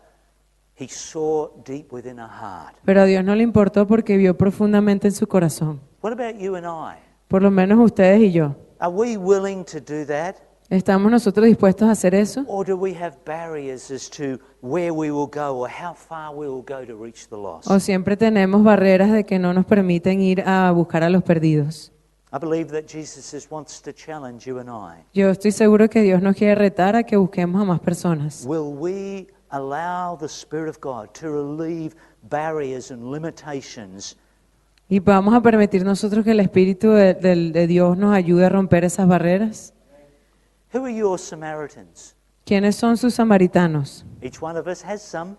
He saw deep within her heart.
pero a Dios no le importó porque vio profundamente en su corazón.
What about you and I?
Por lo menos ustedes y yo.
Are we willing to do that?
¿Estamos nosotros dispuestos a hacer eso?
Or do we have barriers as to where we will go or how far we will go to reach the lost?
¿O siempre tenemos barreras de que no nos permiten ir a buscar a los perdidos?
I believe that Jesus wants to challenge you and I.
Yo estoy seguro que Dios nos quiere retar a que busquemos a más personas.
Will we allow the Spirit of God to relieve barriers and limitations
Y vamos a permitir nosotros que el Espíritu de Dios nos ayude a romper esas barreras.
Who are your Samaritans?
¿Quiénes son sus samaritanos?
Each one of us has some.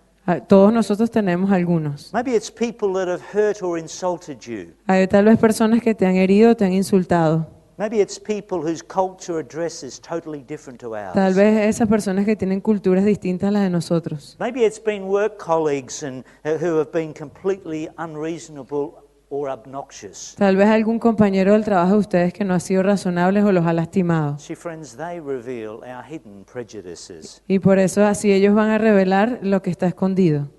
Todos nosotros tenemos algunos.
Maybe it's people that have hurt or insulted you.
Hay tal vez personas que te han herido o te han insultado.
Maybe it's people whose culture or dress is totally different to
Tal
ours.
vez esas personas que tienen culturas distintas a las de nosotros.
Maybe it's been work colleagues and who have been completely unreasonable or obnoxious.
Tal vez algún compañero del trabajo de ustedes que no ha sido razonable o los ha lastimado.
See, friends, they reveal our hidden prejudices.
Y por eso así ellos van a revelar lo que está escondido.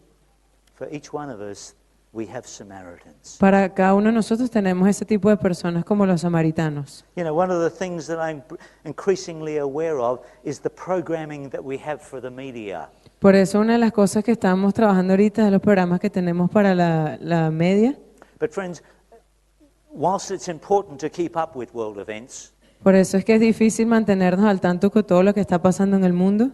For each one of us, we have Samaritans.
Para cada uno de nosotros tenemos ese tipo de personas como los samaritanos.
You know, one of the things that I'm increasingly aware of is the programming that we have for the media.
Por eso una de las cosas que estamos trabajando ahorita es los programas que tenemos para la media.
But friends, whilst it's important to keep up with world events,
Por eso es que es difícil mantenernos al tanto con todo lo que está pasando en el mundo.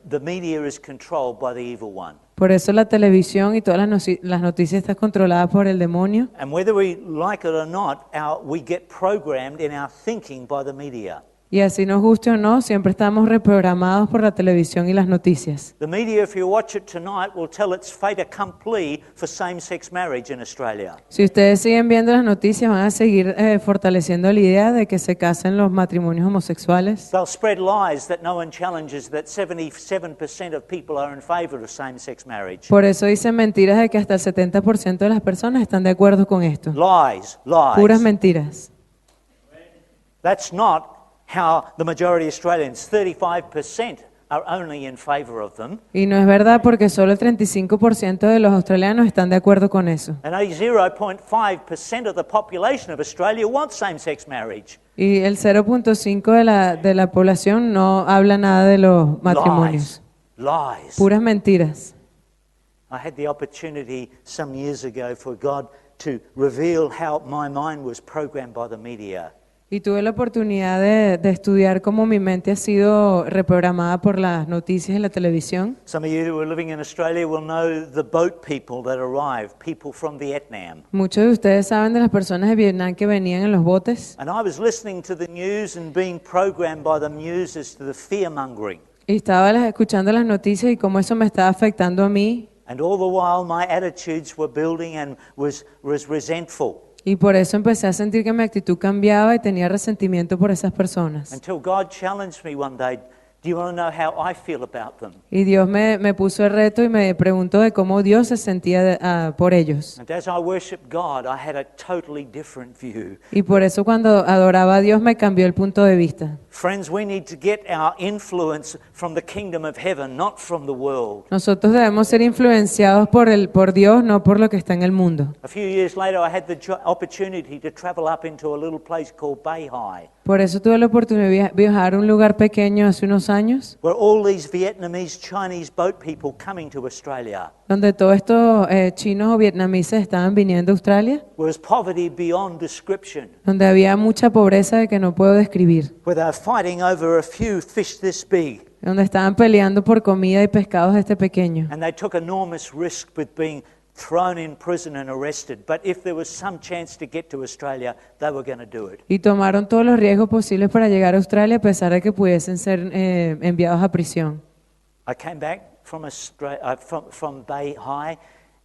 the media is controlled by the evil one.
Por eso la televisión y todas las noticias están controladas por el demonio.
And whether we like it or not, we get programmed in our thinking by the media.
Y así nos guste o no, siempre estamos reprogramados por la televisión y las noticias.
The media, if you watch it tonight, will tell its fait accompli for same-sex marriage in Australia.
Si ustedes siguen viendo las noticias, van a seguir fortaleciendo la idea de que se casen los matrimonios homosexuales.
They'll spread lies that no one challenges, that 77% of people are in favour of same-sex marriage.
Por eso dicen mentiras de que hasta el 70% de las personas están de acuerdo con esto.
Lies,
Puras
lies.
mentiras.
That's not how the majority of Australians, 35%, are only in favour of them.
Y no es verdad porque solo el 35% de los australianos están de acuerdo con eso.
And only 0.5% of the population of Australia wants same-sex marriage.
Y el 0.5 de la población no habla nada de los matrimonios.
Lies.
Puras mentiras.
I had the opportunity some years ago for God to reveal how my mind was programmed by the media.
Y tuve la oportunidad de estudiar cómo mi mente ha sido reprogramada por las noticias y la televisión.
Some of you who are living in Australia will know the boat people that arrived, people from Vietnam.
Muchos de ustedes saben de las personas de Vietnam que venían en los botes.
And I was listening to the news and being programmed by the news as to the fear-mongering.
Y estaba escuchando las noticias y cómo eso me estaba afectando a mí.
And all the while my attitudes were building and was resentful.
Y por eso empecé a sentir que mi actitud cambiaba y tenía resentimiento por esas personas.
Until God challenged me one day, do you want to know how I feel about them?
Y Dios me puso el reto y me preguntó de cómo Dios se sentía por ellos.
And as I worshiped God, I had a totally different view.
Y por eso cuando adoraba a Dios me cambió el punto de vista.
Friends, we need to get our influence from the kingdom of heaven, not from the world.
Nosotros debemos ser influenciados por Dios, no por lo que está en el mundo.
A few years later, I had the opportunity to travel up into a little place called Beihai,
Por eso tuve la oportunidad de viajar a un lugar pequeño hace unos años,
where all these Vietnamese, Chinese boat people coming to Australia,
donde todos estos chinos o vietnamitas estaban viniendo a Australia,
where there's poverty beyond description,
donde había mucha pobreza de que no puedo describir,
where they're fighting over a few fish this big,
donde estaban peleando por comida y pescados de este pequeño.
and they took enormous risk with being thrown in prison and arrested. But if there was some chance to get to Australia, they were going to do it.
Y tomaron todos los riesgos posibles para llegar a Australia a pesar de que pudiesen ser enviados a prisión.
I came back from Beihai,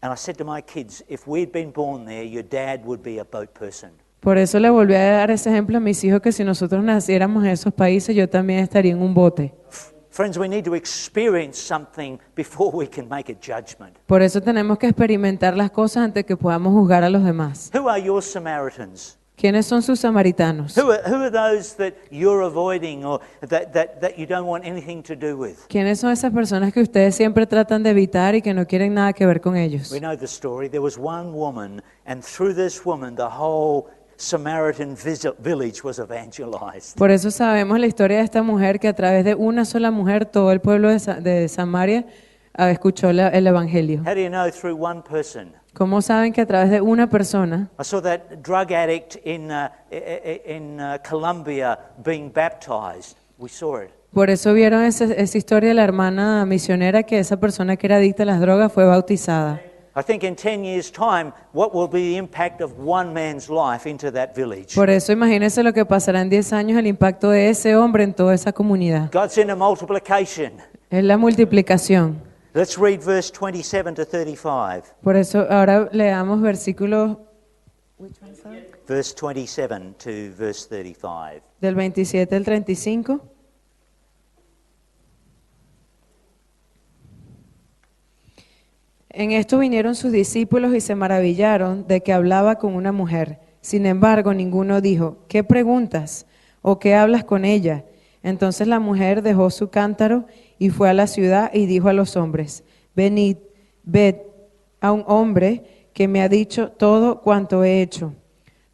and I said to my kids, if we'd been born there, your dad would be a boat person.
Por eso le volví a dar ese ejemplo a mis hijos que si nosotros naciéramos en esos países, yo también estaría en un bote.
Friends, we need to experience something before we can make a judgment.
Por eso tenemos que experimentar las cosas antes que podamos juzgar a los demás.
Who are your Samaritans?
¿Quiénes son sus samaritanos?
Who are those that you're avoiding or that you don't want anything to do with?
¿Quiénes son esas personas que ustedes siempre tratan de evitar y que no quieren nada que ver con ellos?
We know the story. There was one woman, and through this woman, the whole Samaritan village was evangelized.
Por eso sabemos la historia de esta mujer que a través de una sola mujer todo el pueblo de Samaria escuchó el evangelio.
How do you know? Through one person.
¿Cómo saben que a través de una persona?
I saw that drug addict in Colombia being baptized. We saw it.
Por eso vieron esa historia de la hermana misionera que esa persona que era adicta a las drogas fue bautizada.
I think in 10 years' time, what will be the impact of one man's life into that village?
Por eso imagínense lo que pasará en 10 años, el impacto de ese hombre en toda esa comunidad.
God's in a multiplication.
Es la multiplicación.
Let's read verse 27 to 35.
Por eso ahora leamos versículos
Verse 27 to verse 35.
del 27 al 35. En esto vinieron sus discípulos y se maravillaron de que hablaba con una mujer. Sin embargo, ninguno dijo, ¿qué preguntas? ¿O qué hablas con ella? Entonces la mujer dejó su cántaro y fue a la ciudad y dijo a los hombres, venid, ved a un hombre que me ha dicho todo cuanto he hecho.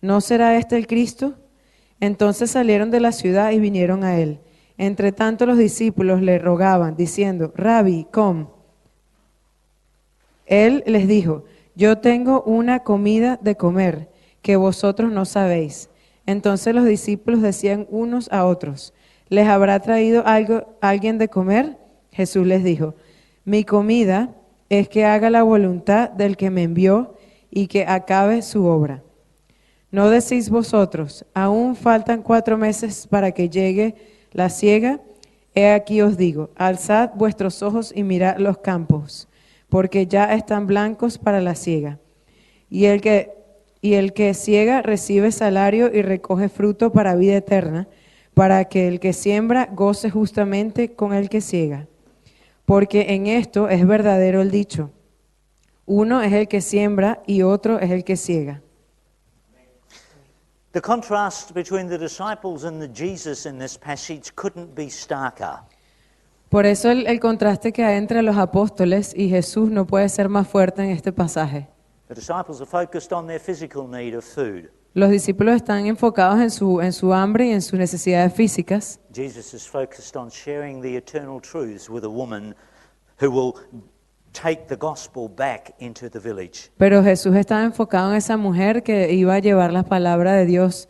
¿No será este el Cristo? Entonces salieron de la ciudad y vinieron a él. Entre tanto los discípulos le rogaban, diciendo, Rabbi, come. Él les dijo, yo tengo una comida de comer que vosotros no sabéis. Entonces los discípulos decían unos a otros, ¿les habrá traído alguien de comer? Jesús les dijo, mi comida es que haga la voluntad del que me envió y que acabe su obra. ¿No decís vosotros, aún faltan 4 meses para que llegue la siega? He aquí os digo, alzad vuestros ojos y mirad los campos, porque ya están blancos para la siega. Y el que siega recibe salario y recoge fruto para vida eterna, para que el que siembra goce justamente con el que siega. Porque en esto es verdadero el dicho, uno es el que siembra y otro es el que siega.
The contrast between the disciples and the Jesus in this passage couldn't be starker.
Por eso el contraste que hay entre los apóstoles y Jesús no puede ser más fuerte en este pasaje.
The disciples are focused on their physical need of food.
Los discípulos están enfocados en su hambre y en sus necesidades físicas.
Jesus is focused on sharing the eternal truths with a woman who will take the gospel back into the village.
Pero Jesús estaba enfocado en esa mujer que iba a llevar la palabra de Dios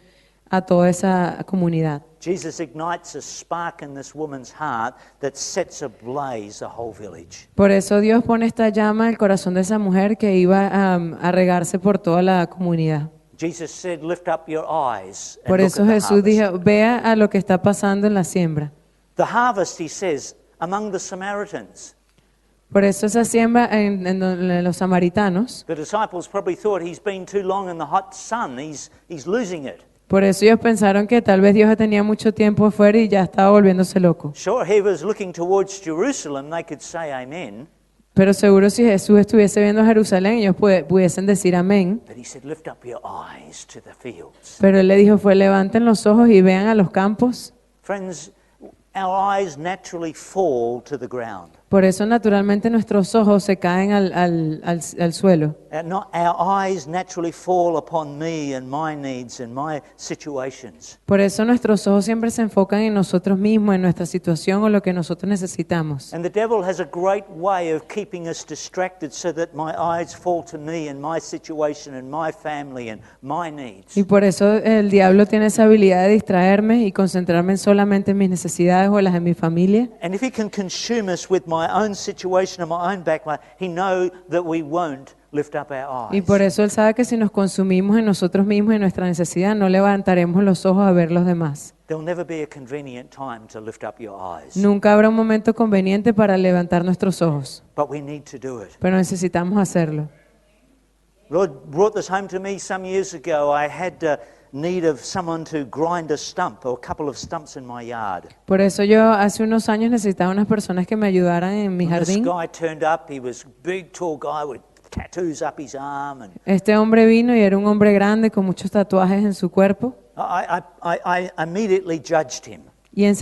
a toda esa comunidad.
Jesus ignites a spark in this woman's heart that sets ablaze the whole village.
Por eso Dios pone esta llama en el corazón de esa mujer que iba a regarse por toda la comunidad.
Jesus said, lift up your eyes and
Por
look
eso
at the
Jesús
harvest.
dijo, vea a lo que está pasando en la siembra.
The harvest, he says, among the Samaritans.
Por eso esa siembra en los samaritanos.
The disciples probably thought he's been too long in the hot sun. He's losing it.
Por eso ellos pensaron que tal vez Dios tenía mucho tiempo afuera y ya estaba volviéndose loco.
Sure, he was looking towards Jerusalem. They could say amen.
Pero seguro si Jesús estuviese viendo Jerusalén, ellos pudiesen decir amén.
But he said, lift up your eyes to the fields.
Pero él le dijo, levanten los ojos y vean a los campos.
Friends, our eyes naturally fall to the ground.
Por eso naturalmente nuestros ojos se caen al suelo.
Our eyes naturally fall upon me and my needs and my situations.
Por eso nuestros ojos siempre se enfocan en nosotros mismos, en nuestra situación o lo que nosotros necesitamos.
And the devil has a great way of keeping us distracted so that my eyes fall to me and my situation and my family and my needs.
Y por eso el diablo tiene esa habilidad de distraerme y concentrarme solamente en mis necesidades o las de mi familia.
And if he can consume us with my own situation and my own background, he knows that we won't lift up our
Y
eyes.
por eso él sabe que si nos consumimos en nosotros mismos y en nuestra necesidad, no levantaremos los ojos a ver los demás.
There'll never be a convenient time to lift up your eyes.
Nunca habrá un momento conveniente para levantar nuestros ojos,
But we need to do it.
pero necesitamos hacerlo.
Lord brought this home to me some years ago. I had need of someone to grind a stump or a couple of stumps in my yard.
Por eso yo hace unos años necesitaba unas personas que me ayudaran en mi
This
jardín.
guy turned up. He was a big, tall guy with tattoos up his arm, and
Este hombre vino y era un hombre grande con muchos tatuajes en su cuerpo
I immediately judged him.
y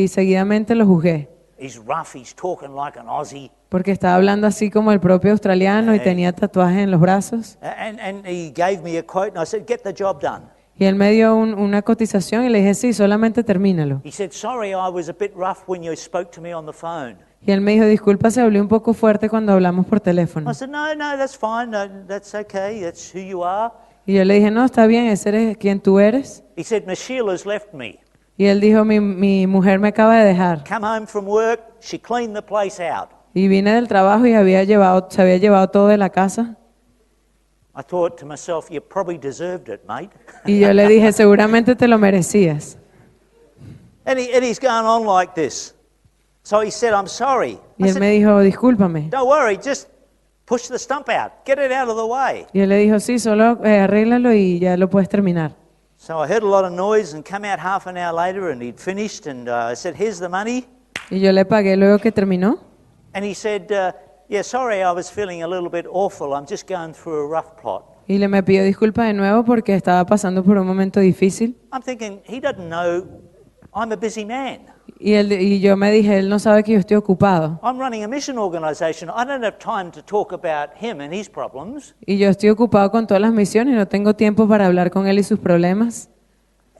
seguidamente lo juzgué
He's rough. He's talking like an Aussie,
porque estaba hablando así como el propio australiano y tenía tatuajes en los brazos.
and he gave me a quote, and I said, "Get the job done."
Y él me dio una cotización y le dije, sí, solamente termínalo.
He said, "Sorry, I was a bit rough when you spoke to me on the phone."
Y él me dijo, disculpa, se hablé un poco fuerte cuando hablamos por teléfono.
I said, "No, that's fine. No, that's okay. That's who you are."
Y yo le dije, no, está bien, ese eres quien tú eres.
He said, "Miss Sheila's left me.
Y él dijo, mi mujer me acaba de dejar.
Come home from work. She cleaned the place out."
Y vine del trabajo y se había llevado todo de la casa.
I thought to myself, "You probably deserved it, mate."
Y yo le dije, seguramente te lo merecías.
And he's going on like this. So he said, "I'm sorry."
Y
I
él me
said,
dijo, discúlpame.
"Don't worry. Just push the stump out. Get it out of the way."
Y él le dijo, sí, solo arréglalo y ya lo puedes terminar.
So I heard a lot of noise and come out half an hour later, and he'd finished. And I said, "Here's the money."
Y yo le pagué luego que terminó.
And he said, "Yeah, sorry, I was feeling a little bit awful. I'm just going through a rough plot."
Y me pidió disculpas de nuevo porque estaba pasando por un momento difícil.
I'm thinking, he doesn't know I'm a busy man.
Y yo me dije, él no sabe que yo estoy ocupado.
I'm running a mission organization. I don't have time to talk about him and his problems.
Y yo estoy ocupado con todas las misiones y no tengo tiempo para hablar con él y sus problemas.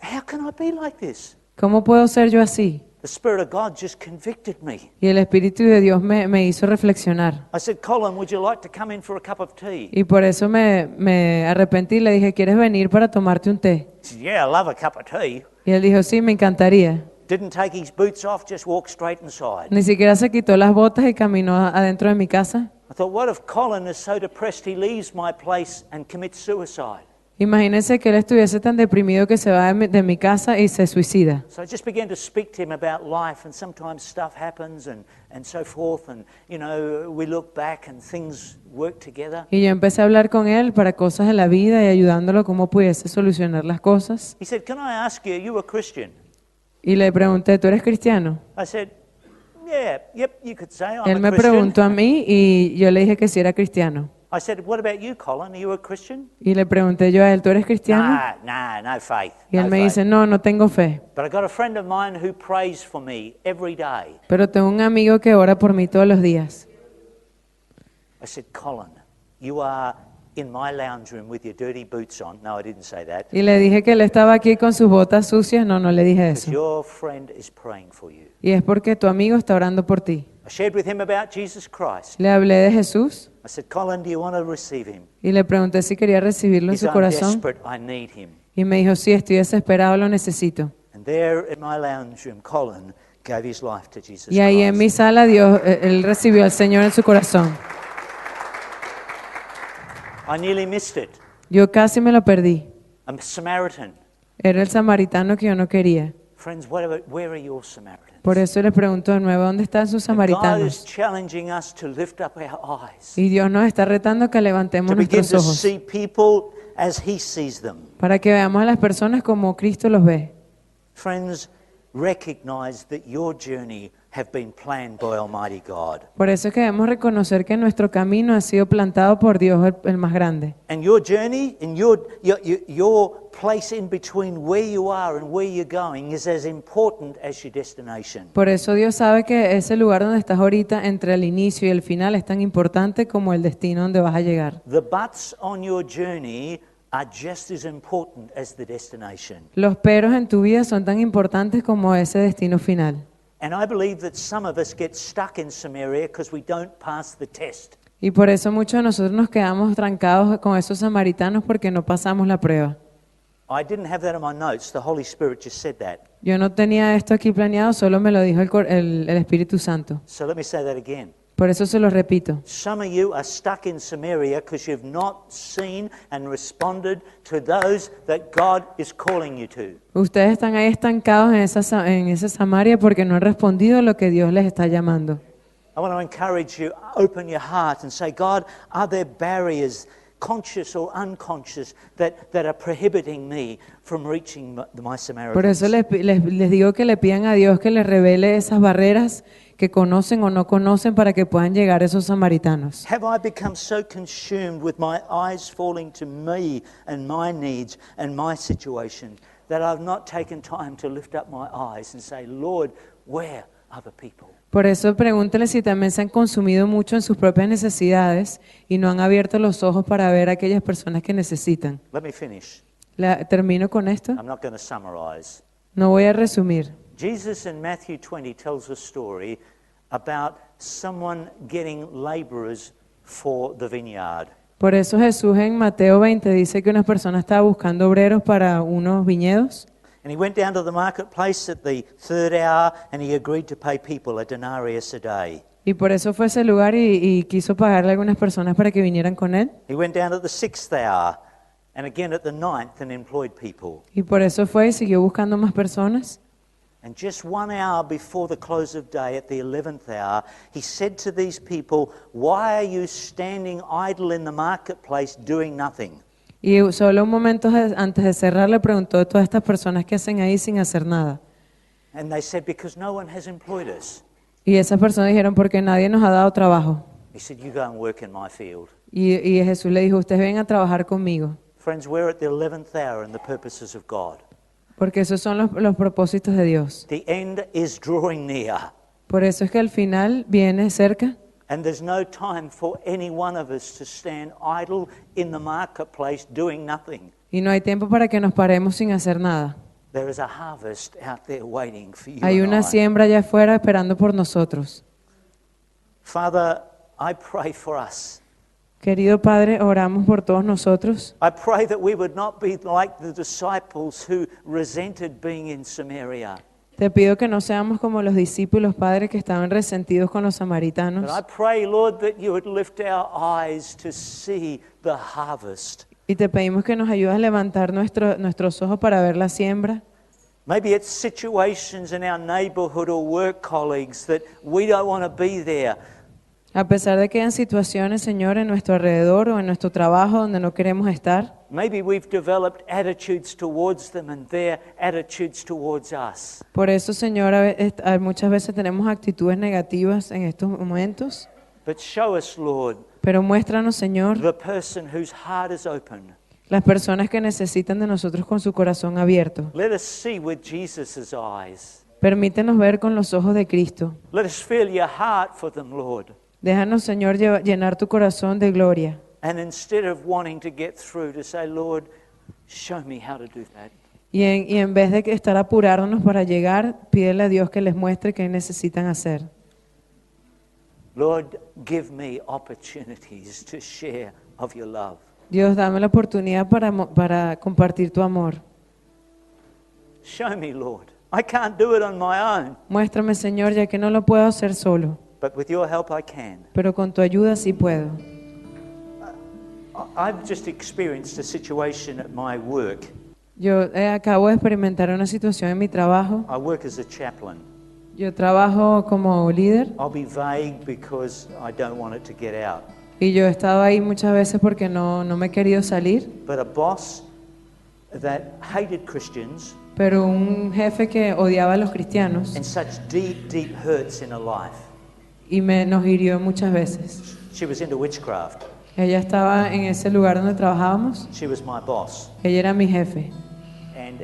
How can I be like this?
¿Cómo puedo ser yo así?
the Spirit of God just convicted me.
Y el Espíritu de Dios me hizo reflexionar.
I said, Colin, would you like to come in for a cup of tea?
Y por eso me arrepentí y le dije, ¿quieres venir para tomarte un té?
He said, yeah, I love a cup of tea.
Y él dijo, sí, me encantaría.
Didn't take his boots off, just walked straight inside.
Ni siquiera se quitó las botas y caminó adentro de mi casa.
I thought, what if Colin is so depressed he leaves my place and commits suicide?
Imagínense que él estuviese tan deprimido que se va de mi casa y se suicida.
So I just began to speak to him about life, and sometimes stuff happens and so forth, and, you know, we look back and things work together.
Y yo empecé a hablar con él para cosas de la vida y ayudándolo cómo pudiese solucionar las cosas.
He said, can I ask you, are you a Christian?
Y le pregunté, ¿tú eres cristiano?
I said, yeah, yep, you could say I'm
Él
a
me
Christian.
preguntó a mí y yo le dije que sí era cristiano.
I said, what about you, Colin? Are you a Christian?
Y le pregunté yo a él, ¿tú eres cristiano?
No faith.
Y él
no
me
faith.
dice, no tengo fe.
But I got a friend of mine who prays for me every day.
Pero tengo un amigo que ora por mí todos los días.
I said, Colin, you are in my lounge room with your dirty boots on. No, I didn't say that.
Y le dije que él estaba aquí con sus botas sucias. No, no le dije
Because
eso.
your friend is praying for you.
Y es porque tu amigo está orando por ti.
I shared with him about Jesus Christ.
Le hablé de Jesús
I said, Colin, do you want to receive him?
y le pregunté si quería recibirlo en
He
su
said, I'm
corazón.
desperate. I need him.
Y me dijo, sí, estoy desesperado, lo necesito.
And there in my lounge room, Colin gave his life to Jesus
Y ahí en mi
Christ.
sala Dios, él recibió al Señor en su corazón.
I nearly missed it.
Yo casi me lo perdí.
I'm a Samaritan.
Era el samaritano que yo no quería.
Friends, where are your Samaritans?
Por eso le pregunto de nuevo, ¿dónde están sus
God is
samaritanos?
challenging us to lift up our eyes,
Y Dios nos está retando que levantemos
to begin
nuestros
to
ojos
see people as He sees them.
para que veamos a las personas como Cristo los ve.
Friends, recognize that your journey have been planned by Almighty God.
Por eso es que debemos reconocer que nuestro camino ha sido plantado por Dios, el más grande.
And your journey and your place in between where you are and where you're going is as important as your destination.
Por eso Dios sabe que ese lugar donde estás ahorita, entre el inicio y el final, es tan importante como el destino donde vas a llegar.
The buts on your journey are just as important as the destination.
Los peros en tu vida son tan importantes como ese destino final.
And I believe that some of us get stuck in Samaria because we don't pass the test.
Y por eso muchos de nosotros nos quedamos trancados con esos samaritanos porque no pasamos la prueba.
I didn't have that in my notes. The Holy Spirit just said that.
Yo no tenía esto aquí planeado, solo me lo dijo el Espíritu Santo.
So let me say that again.
Por eso se lo repito.
Some of you are stuck in Samaria because you've not seen and responded to those that God is calling you to.
Ustedes están ahí estancados en esa Samaria porque no han respondido a lo que Dios les está llamando.
I want to encourage you, open your heart and say, God, are there barriers, conscious or unconscious, that are prohibiting me from reaching my Samaritans?
Por eso les digo que le pidan a Dios que les revele esas barreras que conocen o no conocen para que puedan llegar a esos samaritanos.
Have I become so consumed with my eyes falling to me and my needs and my situation that I've not taken time to lift up my eyes and say, Lord, where are the people?
Por eso pregúntele si también se han consumido mucho en sus propias necesidades y no han abierto los ojos para ver a aquellas personas que necesitan.
Let me finish.
Termino con esto.
I'm not going to summarize.
No voy a resumir.
Jesus in Matthew 20 tells a story about someone getting laborers for the vineyard.
Por eso Jesús en Mateo 20 dice que una persona estaba buscando obreros para unos viñedos.
And he went down to the marketplace at the third hour and he agreed to pay people a denarius a day.
Y por eso fue a ese lugar y quiso pagarle a algunas personas para que vinieran con él.
He went down at the sixth hour and again at the ninth and employed people.
Y por eso fue y siguió buscando más personas.
And just 1 hour before the close of day, at the 11th hour, he said to these people, "Why are you standing idle in the marketplace doing nothing?"
Y solo un momento antes de cerrar le preguntó a todas estas personas que hacen ahí sin hacer nada.
And they said, "Because no one has employed us."
Y esas personas dijeron, porque nadie nos ha dado trabajo.
He said, "You go and work in my field."
Y Jesús le dijo, ustedes ven a trabajar conmigo.
Friends, we're at the 11th hour in the purposes of God.
Porque esos son los propósitos de Dios.
The end is drawing near.
Por eso es que al final viene cerca.
And there's no time for any one of us to stand idle in the marketplace doing nothing.
Y no hay tiempo para que nos paremos sin hacer nada.
There is a harvest out there waiting for you
Hay
and
una
I.
siembra allá afuera esperando por nosotros.
Father, I pray for us.
Querido Padre, oramos por todos nosotros.
I pray that we would not be like the disciples who resented being in Samaria.
Te pido que no seamos como los discípulos, Padre, que estaban resentidos con los
But
samaritanos.
I pray, Lord, that you would lift our eyes to see the harvest.
Y te pedimos que nos ayudes a levantar nuestros ojos para ver la siembra.
Maybe it's situations in our neighborhood or work colleagues that we don't want to be there.
A pesar de que hayan situaciones, Señor, en nuestro alrededor o en nuestro trabajo donde no queremos estar.
Maybe we've developed attitudes towards them and their attitudes towards us.
Por eso, Señor, muchas veces tenemos actitudes negativas en estos momentos.
But show us, Lord,
Pero muéstranos, Señor,
the person whose heart is open.
las personas que necesitan de nosotros con su corazón abierto.
Let us see with Jesus' eyes.
Permítenos ver con los ojos de Cristo.
Let us feel your heart for them, Lord.
Déjanos, Señor, llenar tu corazón de gloria.
And instead of wanting to get through, to say, Lord, show me how to do that.
Y en vez de estar apurándonos para llegar, pídele a Dios que les muestre qué necesitan hacer.
Lord, give me opportunities to share of your love.
Dios, dame la oportunidad para compartir tu amor.
Show me, Lord. I can't do it on my own,
Muéstrame, Señor, ya que no lo puedo hacer solo,
but with your help I can.
pero con tu ayuda sí puedo.
I've just experienced a situation at my work.
Yo acabo de experimentar una situación en mi trabajo.
I work as a chaplain.
Yo trabajo como líder
I'll be vague because I don't want it to get out.
y yo he estado ahí muchas veces porque no me he querido salir,
But a boss that hated Christians
pero un jefe que odiaba a los cristianos
and such deep, deep hurts in her life.
y nos hirió muchas veces.
She was into witchcraft.
Ella estaba en ese lugar donde trabajábamos,
She was my boss.
ella era mi jefe
And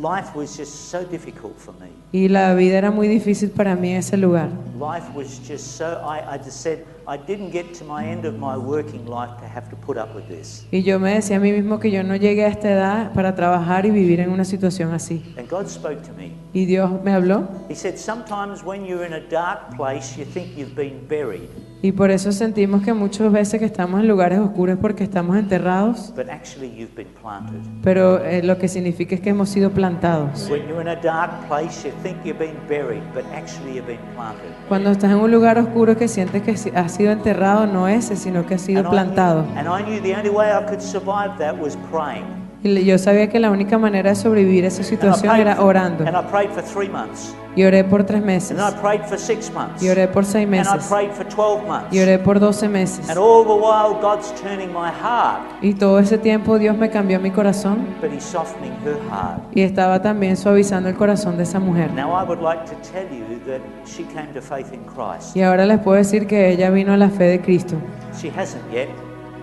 life was just so difficult for me.
y la vida era muy difícil para mí en ese lugar.
Life was just so, I just said, I didn't get to my end of my working life to have to put up with this.
Y yo me decía a mí mismo que yo no llegué a esta edad para trabajar y vivir en una situación así.
And God spoke to me.
Y Dios me habló
He said, sometimes when you're in a dark place, you think you've been buried,
y por eso sentimos que muchas veces que estamos en lugares oscuros es porque estamos enterrados,
but actually you've been planted.
pero lo que significa es que hemos sido plantados.
When you're in a dark place, you think you've been buried, but actually you've been planted.
Cuando estás en un lugar oscuro que sientes que has sido enterrado, no ese, sino que has sido plantado.
And I knew the only way I could survive that was praying.
Y yo sabía que la única manera de sobrevivir a esa situación era orando.
And I prayed for 3 months.
Y oré por 3 meses.
And I prayed for 6 months.
Y oré por 6
And I
meses.
prayed for 12 months.
Y oré por 12 meses.
And all the while, God's turning my heart,
Y todo ese tiempo Dios me cambió mi corazón
but He's softening her heart.
y estaba también suavizando el corazón de esa mujer.
Now, I would like to tell you that she came to faith in Christ.
Y ahora les puedo decir que ella vino a la fe de Cristo.
She hasn't yet,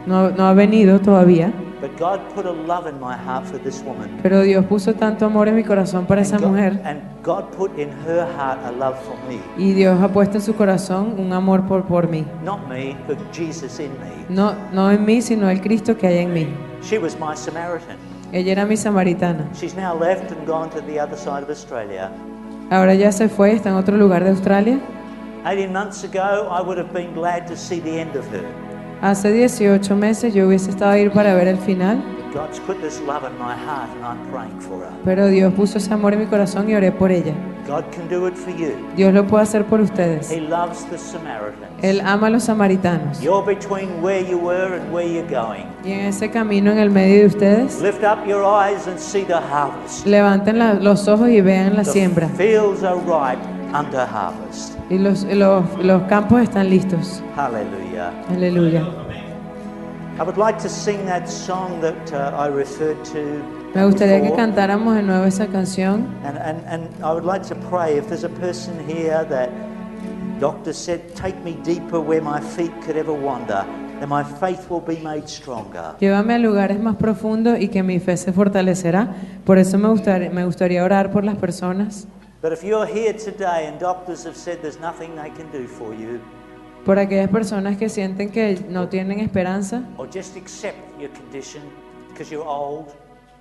No ha venido todavía,
but God put a love in my heart for this woman.
pero Dios puso tanto amor en mi corazón para esa mujer
And God put in her heart a love for me.
y Dios ha puesto en su corazón un amor por mí.
Not me, but Jesus in me.
No en mí, sino el Cristo que hay en mí.
She was my Samaritan.
Ella era mi samaritana.
She's now left and gone to the other side of Australia.
Ahora ya se fue, está en otro lugar de Australia.
18 months ago, I would have been glad to see the end of her.
Hace 18 meses yo hubiese estado ahí para ver el final,
God's put this love in my heart and I'm praying for her.
pero Dios puso ese amor en mi corazón y oré por ella.
God can do it for you.
Dios lo puede hacer por ustedes.
He loves the Samaritans.
Él ama a los samaritanos.
You're between where you were and where you're going.
Y en ese camino en el medio de ustedes,
Lift up your eyes and see the harvest.
levanten los ojos y vean la siembra.
The fields are ripe unto harvest.
Y los campos están listos.
Hallelujah.
Aleluya.
I would like to sing that song that I referred to
Me gustaría que
before.
cantáramos de nuevo esa canción.
And I would like to pray if there's a person here that doctor said, take me deeper where my feet could ever wander, then my faith will be made stronger.
Llévame a lugares más profundos y que mi fe se fortalecerá. Por eso me gustaría orar por las personas.
But if you're here today and doctors have said there's nothing they can do for you,
Por aquellas personas que sienten que no tienen esperanza
or just accept your condition because you're old,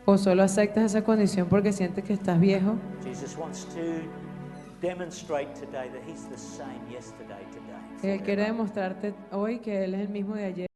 ¿O solo aceptas esa condición porque sientes que estás viejo?
Jesus wants to demonstrate today that He's the same yesterday, today.
Él quiere
forever.
demostrarte hoy que Él es el mismo de ayer.